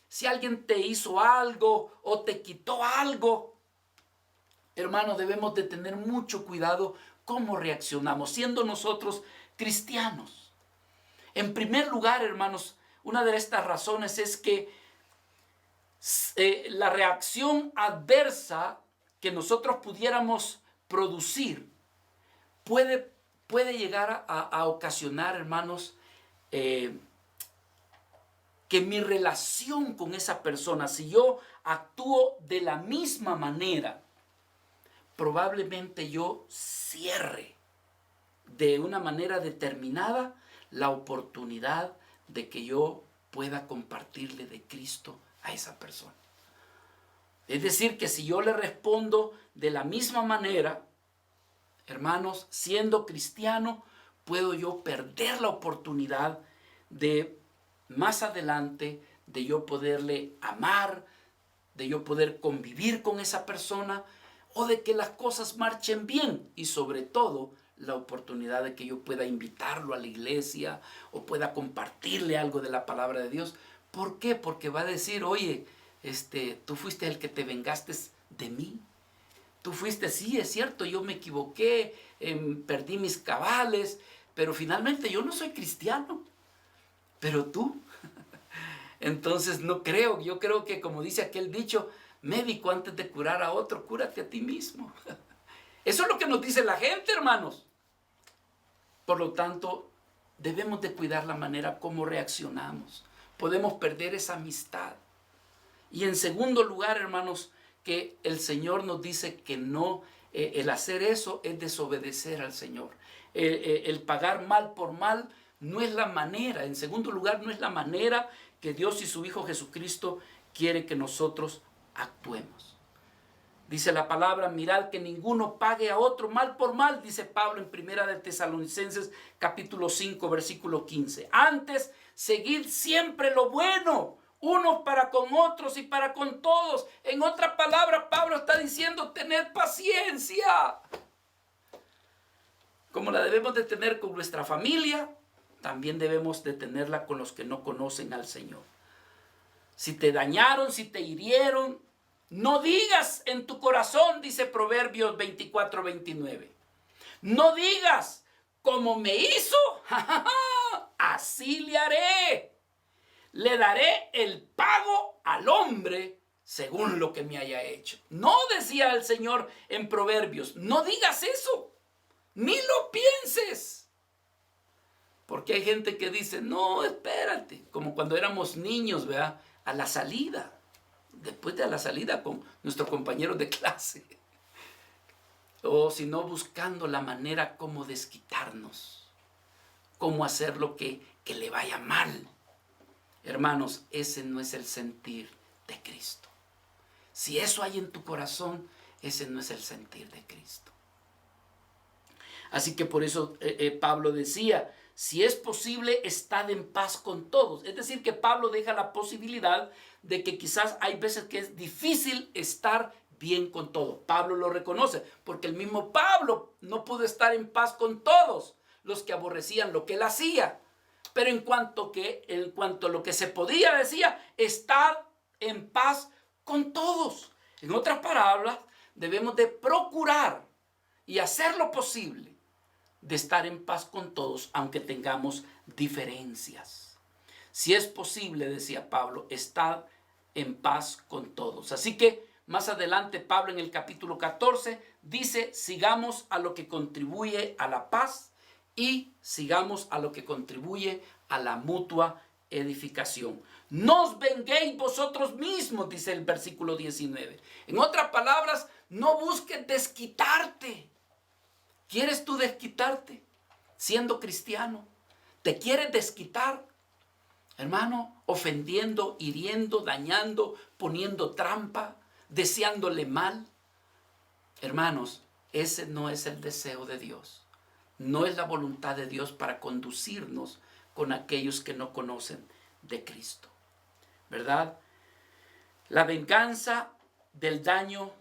si alguien te hizo algo o te quitó algo, hermano, debemos de tener mucho cuidado cómo reaccionamos, siendo nosotros cristianos. En primer lugar, hermanos, una de estas razones es que la reacción adversa que nosotros pudiéramos producir puede llegar a ocasionar, hermanos, que mi relación con esa persona, si yo actúo de la misma manera, probablemente yo cierre de una manera determinada la oportunidad de que yo pueda compartirle de Cristo a esa persona. Es decir, que si yo le respondo de la misma manera, hermanos, siendo cristiano, puedo yo perder la oportunidad de más adelante, de yo poderle amar, de yo poder convivir con esa persona, o de que las cosas marchen bien, y sobre todo la oportunidad de que yo pueda invitarlo a la iglesia o pueda compartirle algo de la palabra de Dios. ¿Por qué? Porque va a decir, oye, tú fuiste el que te vengaste de mí. Tú fuiste, sí, es cierto, yo me equivoqué, perdí mis cabales, pero finalmente yo no soy cristiano. Pero tú, entonces no creo, yo creo que como dice aquel dicho, médico, antes de curar a otro, cúrate a ti mismo. Eso es lo que nos dice la gente, hermanos. Por lo tanto, debemos de cuidar la manera como reaccionamos. Podemos perder esa amistad. Y en segundo lugar, hermanos, que el Señor nos dice que no, el hacer eso es desobedecer al Señor. El pagar mal por mal no es la manera, en segundo lugar, no es la manera que Dios y su Hijo Jesucristo quiere que nosotros actuemos. Dice la palabra, mirad que ninguno pague a otro mal por mal, dice Pablo en Primera de Tesalonicenses capítulo 5, versículo 15. Antes, seguid siempre lo bueno, unos para con otros y para con todos. En otras palabras, Pablo está diciendo, tener paciencia, como la debemos de tener con nuestra familia, también debemos de tenerla con los que no conocen al Señor. Si te dañaron, si te hirieron, No digas en tu corazón, dice Proverbios 24:29. No digas, como me hizo, así le haré. Le daré el pago al hombre según lo que me haya hecho. No decía el Señor en Proverbios, no digas eso, ni lo pienses. Porque hay gente que dice, no, espérate, como cuando éramos niños, ¿verdad? A la salida, después de la salida con nuestros compañeros de clase. O si no, buscando la manera como desquitarnos, cómo hacer lo que le vaya mal. Hermanos, ese no es el sentir de Cristo. Si eso hay en tu corazón, ese no es el sentir de Cristo. Así que por eso Pablo decía, si es posible, estad en paz con todos. Es decir, que Pablo deja la posibilidad de que quizás hay veces que es difícil estar bien con todo. Pablo lo reconoce, porque el mismo Pablo no pudo estar en paz con todos los que aborrecían lo que él hacía. Pero en cuanto a lo que se podía, decía, estad en paz con todos. En otras palabras, debemos de procurar y hacer lo posible de estar en paz con todos, aunque tengamos diferencias. Si es posible, decía Pablo, estad en paz con todos. Así que más adelante Pablo en el capítulo 14 dice, sigamos a lo que contribuye a la paz y sigamos a lo que contribuye a la mutua edificación. No os venguéis vosotros mismos, dice el versículo 19. En otras palabras, no busques desquitarte. ¿Quieres tú desquitarte siendo cristiano? ¿Te quieres desquitar, hermano, ofendiendo, hiriendo, dañando, poniendo trampa, deseándole mal? Hermanos, ese no es el deseo de Dios. No es la voluntad de Dios para conducirnos con aquellos que no conocen de Cristo, ¿verdad? La venganza del daño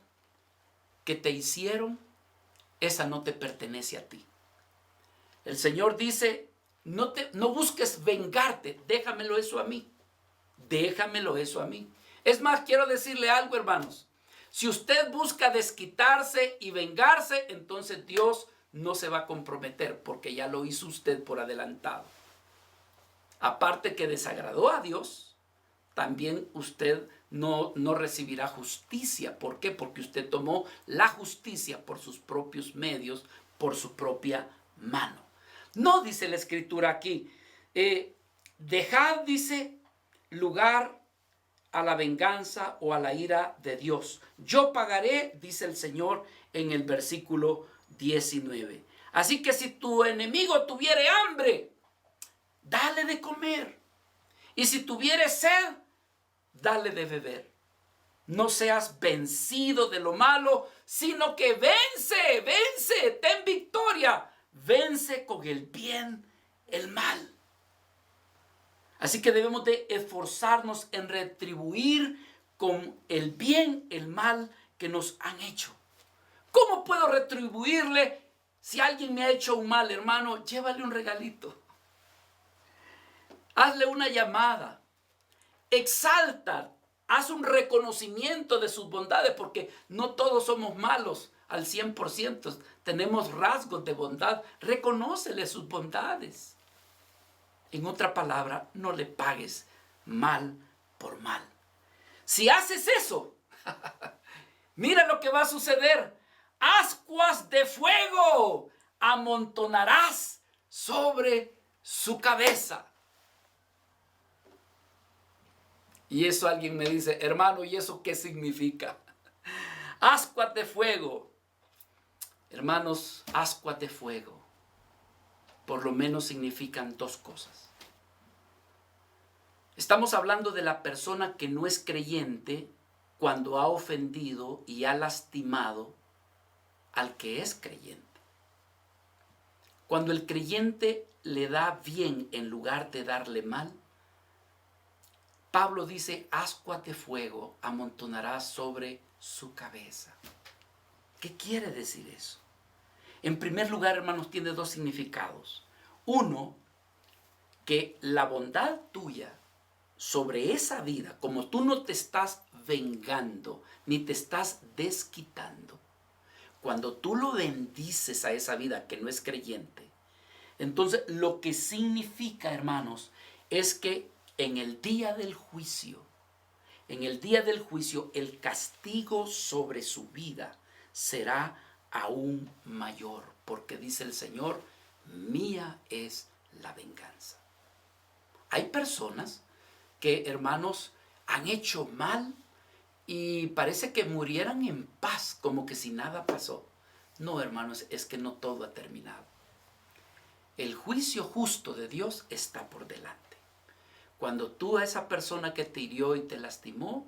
que te hicieron, esa no te pertenece a ti. El Señor dice, no busques vengarte, déjamelo eso a mí. Déjamelo eso a mí. Es más, quiero decirle algo, hermanos. Si usted busca desquitarse y vengarse, entonces Dios no se va a comprometer, porque ya lo hizo usted por adelantado. Aparte que desagradó a Dios, también usted no recibirá justicia. ¿Por qué? Porque usted tomó la justicia por sus propios medios, por su propia mano. No dice la Escritura aquí, dejad, dice, lugar a la venganza o a la ira de Dios. Yo pagaré, dice el Señor en el versículo 19. Así que si tu enemigo tuviere hambre, dale de comer. Y si tuviere sed, dale de beber. No seas vencido de lo malo, sino que vence, ten victoria. Vence con el bien el mal. Así que debemos de esforzarnos en retribuir con el bien el mal que nos han hecho. ¿Cómo puedo retribuirle si alguien me ha hecho un mal, hermano? Llévale un regalito. Hazle una llamada. Exalta. Haz un reconocimiento de sus bondades, porque no todos somos malos al 100%. Tenemos rasgos de bondad. Reconócele sus bondades. En otra palabra, no le pagues mal por mal. Si haces eso, mira lo que va a suceder. Ascuas de fuego amontonarás sobre su cabeza. Y eso alguien me dice, hermano, ¿y eso qué significa? Ascuas de fuego. Hermanos, ascuas de fuego por lo menos significan dos cosas. Estamos hablando de la persona que no es creyente cuando ha ofendido y ha lastimado al que es creyente. Cuando el creyente le da bien en lugar de darle mal, Pablo dice, ascuas de fuego amontonará sobre su cabeza. ¿Qué quiere decir eso? En primer lugar, hermanos, tiene dos significados. Uno, que la bondad tuya sobre esa vida, como tú no te estás vengando, ni te estás desquitando, cuando tú lo bendices a esa vida que no es creyente, entonces lo que significa, hermanos, es que en el día del juicio, el castigo sobre su vida será aún mayor, porque dice el Señor, mía es la venganza. Hay personas que, hermanos, han hecho mal y parece que murieran en paz, como que si nada pasó. No, hermanos, es que no todo ha terminado. El juicio justo de Dios está por delante. Cuando tú a esa persona que te hirió y te lastimó,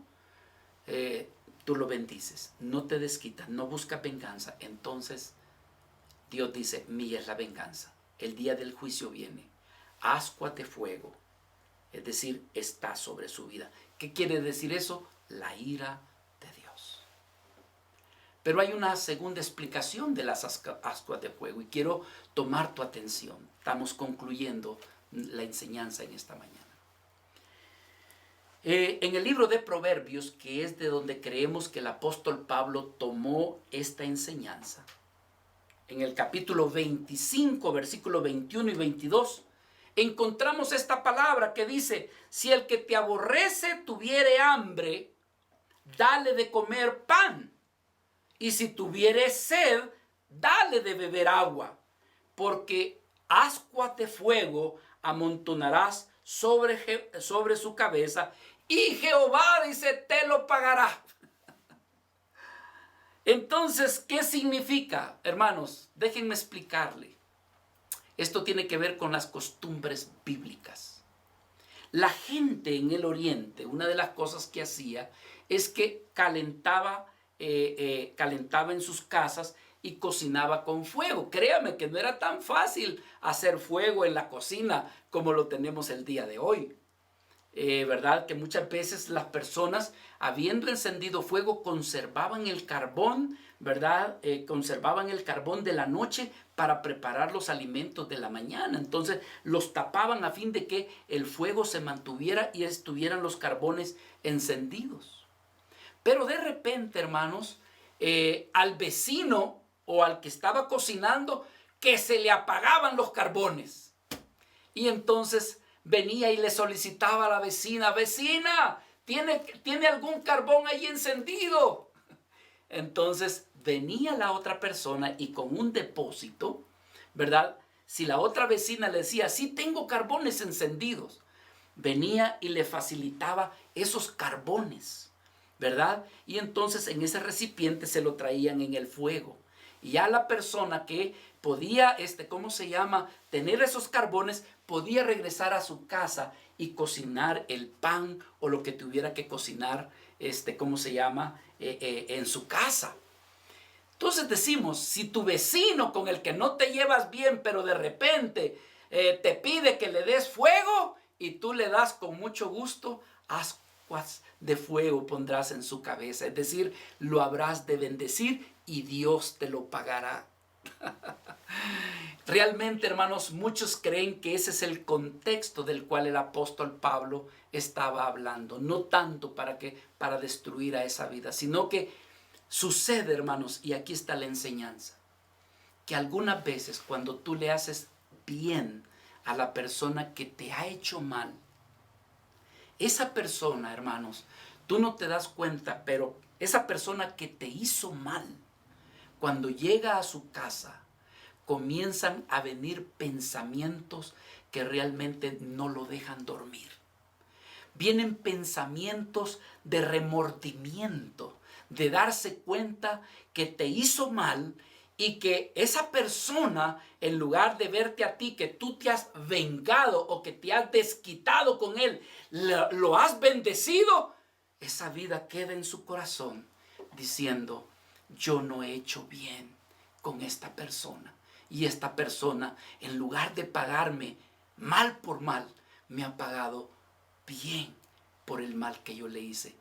tú lo bendices, no te desquitas, no buscas venganza, entonces Dios dice, mía es la venganza. El día del juicio viene. Ascuas de fuego, es decir, está sobre su vida. ¿Qué quiere decir eso? La ira de Dios. Pero hay una segunda explicación de las ascuas de fuego y quiero tomar tu atención. Estamos concluyendo la enseñanza en esta mañana. En el libro de Proverbios, que es de donde creemos que el apóstol Pablo tomó esta enseñanza, en el capítulo 25, versículos 21 y 22, encontramos esta palabra que dice, si el que te aborrece tuviere hambre, dale de comer pan, y si tuviere sed, dale de beber agua, porque ascuas de fuego amontonarás sobre su cabeza, y Jehová dice, te lo pagará. Entonces, ¿qué significa? Hermanos, déjenme explicarle. Esto tiene que ver con las costumbres bíblicas. La gente en el oriente, una de las cosas que hacía es que calentaba en sus casas y cocinaba con fuego. Créame que no era tan fácil hacer fuego en la cocina como lo tenemos el día de hoy. ¿Verdad? Que muchas veces las personas, habiendo encendido fuego, conservaban el carbón, ¿verdad? Conservaban el carbón de la noche para preparar los alimentos de la mañana. Entonces los tapaban a fin de que el fuego se mantuviera y estuvieran los carbones encendidos. Pero de repente, hermanos, al vecino o al que estaba cocinando, que se le apagaban los carbones. Y entonces venía y le solicitaba a la vecina, vecina, ¿tiene algún carbón ahí encendido? Entonces venía la otra persona y con un depósito, ¿verdad? Si la otra vecina le decía, sí tengo carbones encendidos, venía y le facilitaba esos carbones, ¿verdad? Y entonces en ese recipiente se lo traían en el fuego. Y ya la persona que podía, tener esos carbones, podía regresar a su casa y cocinar el pan o lo que tuviera que cocinar, en su casa. Entonces decimos, si tu vecino con el que no te llevas bien, pero de repente te pide que le des fuego y tú le das con mucho gusto, ascuas de fuego pondrás en su cabeza. Es decir, lo habrás de bendecir y Dios te lo pagará. Realmente, hermanos, muchos creen que ese es el contexto del cual el apóstol Pablo estaba hablando. No tanto para destruir a esa vida, sino que sucede, hermanos, y aquí está la enseñanza, que algunas veces cuando tú le haces bien a la persona que te ha hecho mal, esa persona, hermanos, tú no te das cuenta, pero esa persona que te hizo mal, cuando llega a su casa, comienzan a venir pensamientos que realmente no lo dejan dormir. Vienen pensamientos de remordimiento, de darse cuenta que te hizo mal y que esa persona, en lugar de verte a ti, que tú te has vengado o que te has desquitado con él, lo has bendecido, esa vida queda en su corazón diciendo, yo no he hecho bien con esta persona. Y esta persona, en lugar de pagarme mal por mal, me ha pagado bien por el mal que yo le hice.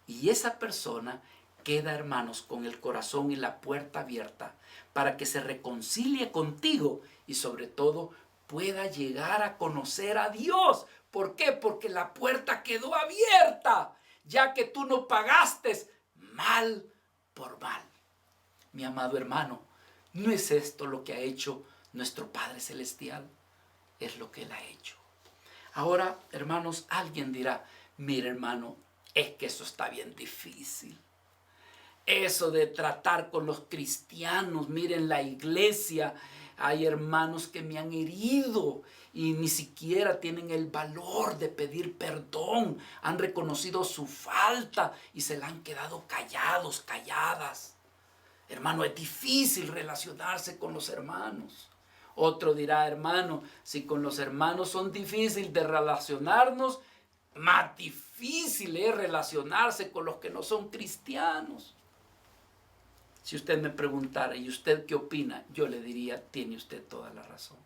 Y esa persona queda, hermanos, con el corazón y la puerta abierta para que se reconcilie contigo y sobre todo pueda llegar a conocer a Dios ¿Por qué? Porque la puerta quedó abierta, ya que tú no pagaste mal por mal. Mi amado hermano, no es esto lo que ha hecho nuestro Padre Celestial, es lo que Él ha hecho. Ahora, hermanos, alguien dirá, mira hermano, es que eso está bien difícil. Eso de tratar con los cristianos, miren la iglesia, hay hermanos que me han herido y ni siquiera tienen el valor de pedir perdón, han reconocido su falta y se la han quedado callados, calladas. Hermano, es difícil relacionarse con los hermanos. Otro dirá, hermano, si con los hermanos son difíciles de relacionarnos, más difícil es relacionarse con los que no son cristianos. Si usted me preguntara, ¿y usted qué opina? Yo le diría, tiene usted toda la razón.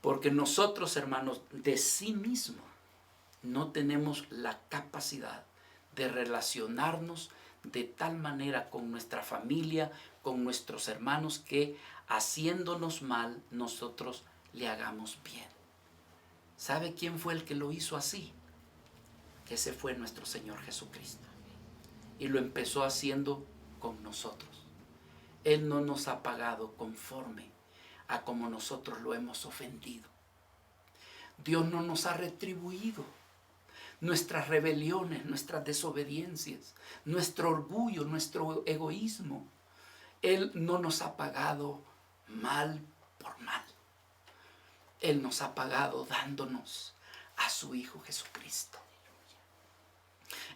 Porque nosotros, hermanos, de sí mismos no tenemos la capacidad de relacionarnos de tal manera con nuestra familia, con nuestros hermanos, que haciéndonos mal, nosotros le hagamos bien. ¿Sabe quién fue el que lo hizo así? Que ese fue nuestro Señor Jesucristo. Y lo empezó haciendo con nosotros. Él no nos ha pagado conforme a como nosotros lo hemos ofendido. Dios no nos ha retribuido nuestras rebeliones, nuestras desobediencias, nuestro orgullo, nuestro egoísmo. Él no nos ha pagado mal por mal. Él nos ha pagado dándonos a su Hijo Jesucristo.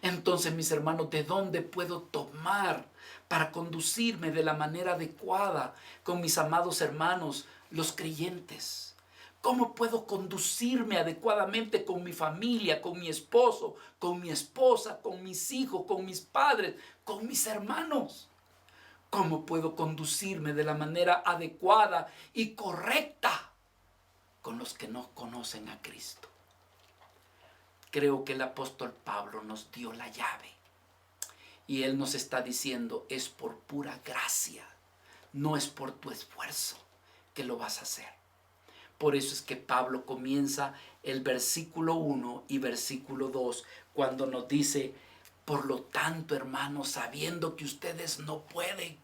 Entonces, mis hermanos, ¿de dónde puedo tomar para conducirme de la manera adecuada con mis amados hermanos, los creyentes? ¿Cómo puedo conducirme adecuadamente con mi familia, con mi esposo, con mi esposa, con mis hijos, con mis padres, con mis hermanos? ¿Cómo puedo conducirme de la manera adecuada y correcta con los que no conocen a Cristo? Creo que el apóstol Pablo nos dio la llave. Y él nos está diciendo, es por pura gracia, no es por tu esfuerzo que lo vas a hacer. Por eso es que Pablo comienza el versículo 1 y versículo 2 cuando nos dice, por lo tanto, hermanos, sabiendo que ustedes no pueden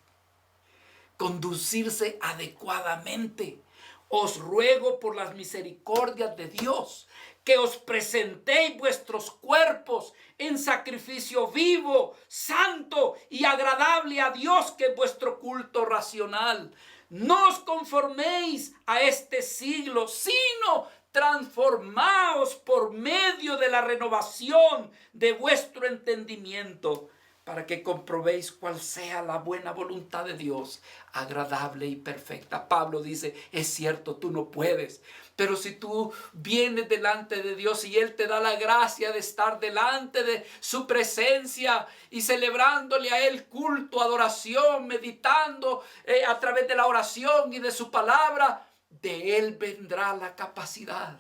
conducirse adecuadamente, os ruego por las misericordias de Dios que os presentéis vuestros cuerpos en sacrificio vivo, santo y agradable a Dios, que es vuestro culto racional. No os conforméis a este siglo, sino transformaos por medio de la renovación de vuestro entendimiento, para que comprobéis cuál sea la buena voluntad de Dios, agradable y perfecta. Pablo dice, es cierto, tú no puedes, pero si tú vienes delante de Dios y Él te da la gracia de estar delante de su presencia y celebrándole a Él culto, adoración, meditando a través de la oración y de su palabra, de Él vendrá la capacidad,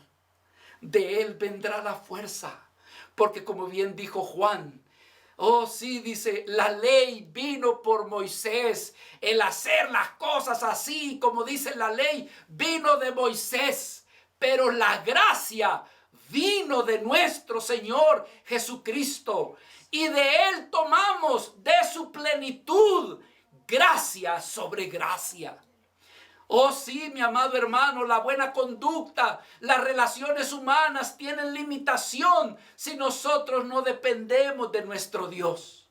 de Él vendrá la fuerza, porque como bien dijo Juan, oh sí, dice, la ley vino por Moisés, el hacer las cosas así como dice la ley vino de Moisés, pero la gracia vino de nuestro Señor Jesucristo, y de Él tomamos de su plenitud gracia sobre gracia. Oh sí, mi amado hermano, la buena conducta, las relaciones humanas tienen limitación si nosotros no dependemos de nuestro Dios.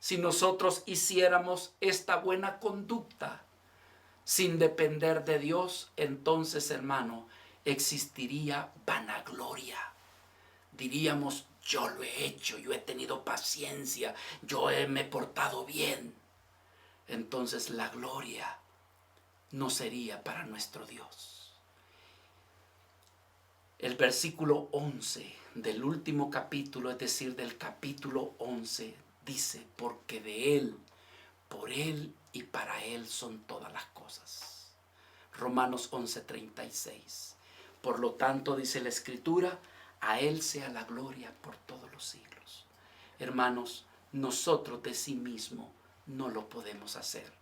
Si nosotros hiciéramos esta buena conducta sin depender de Dios, entonces, hermano, existiría vanagloria. Diríamos, yo lo he hecho, yo he tenido paciencia, me he portado bien. Entonces la gloria no sería para nuestro Dios. El versículo 11 del último capítulo, es decir, del capítulo 11, dice, porque de Él, por Él y para Él son todas las cosas. Romanos 11:36. Por lo tanto, dice la Escritura, a Él sea la gloria por todos los siglos. Hermanos, nosotros de sí mismo no lo podemos hacer.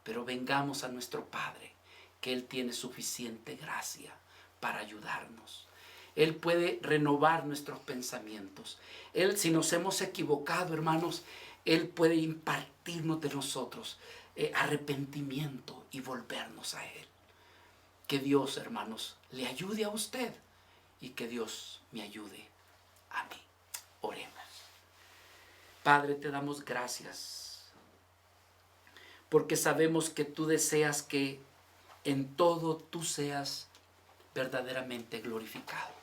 Pero vengamos a nuestro Padre, que Él tiene suficiente gracia para ayudarnos. Él puede renovar nuestros pensamientos. Él, si nos hemos equivocado, hermanos, Él puede impartirnos de nosotros arrepentimiento y volvernos a Él. Que Dios, hermanos, le ayude a usted y que Dios me ayude a mí. Oremos. Padre, te damos gracias porque sabemos que tú deseas que en todo tú seas verdaderamente glorificado.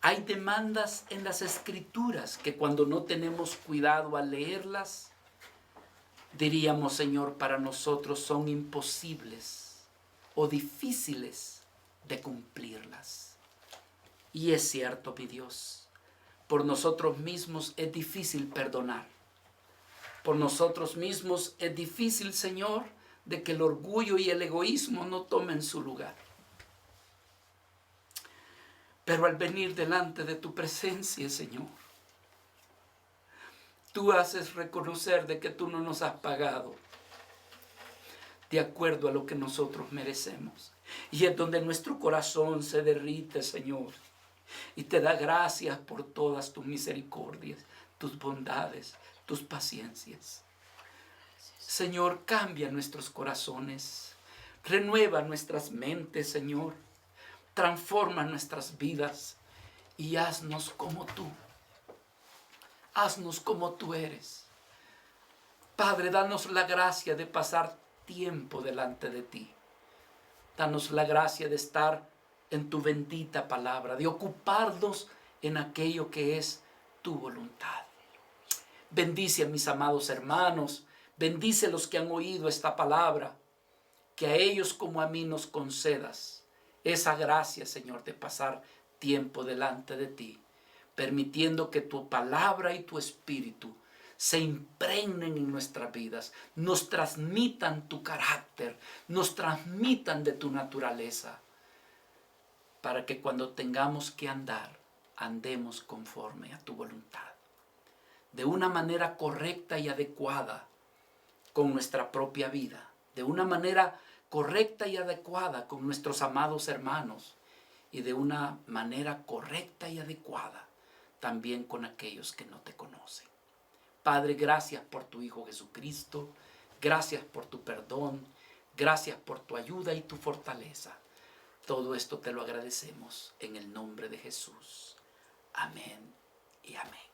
Hay demandas en las Escrituras que cuando no tenemos cuidado al leerlas, diríamos, Señor, para nosotros son imposibles o difíciles de cumplirlas. Y es cierto, mi Dios, por nosotros mismos es difícil perdonar. Por nosotros mismos es difícil, Señor, de que el orgullo y el egoísmo no tomen su lugar. Pero al venir delante de tu presencia, Señor, tú haces reconocer de que tú no nos has pagado de acuerdo a lo que nosotros merecemos. Y es donde nuestro corazón se derrite, Señor, y te da gracias por todas tus misericordias, tus bondades, tus paciencias. Señor, cambia nuestros corazones, renueva nuestras mentes, Señor, transforma nuestras vidas y haznos como tú. Haznos como tú eres. Padre, danos la gracia de pasar tiempo delante de ti. Danos la gracia de estar en tu bendita palabra, de ocuparnos en aquello que es tu voluntad. Bendice a mis amados hermanos, bendice a los que han oído esta palabra, que a ellos como a mí nos concedas esa gracia, Señor, de pasar tiempo delante de ti, permitiendo que tu palabra y tu espíritu se impregnen en nuestras vidas, nos transmitan tu carácter, nos transmitan de tu naturaleza, para que cuando tengamos que andar, andemos conforme a tu voluntad, de una manera correcta y adecuada con nuestra propia vida, de una manera correcta y adecuada con nuestros amados hermanos y de una manera correcta y adecuada también con aquellos que no te conocen. Padre, gracias por tu Hijo Jesucristo, gracias por tu perdón, gracias por tu ayuda y tu fortaleza. Todo esto te lo agradecemos en el nombre de Jesús. Amén y amén.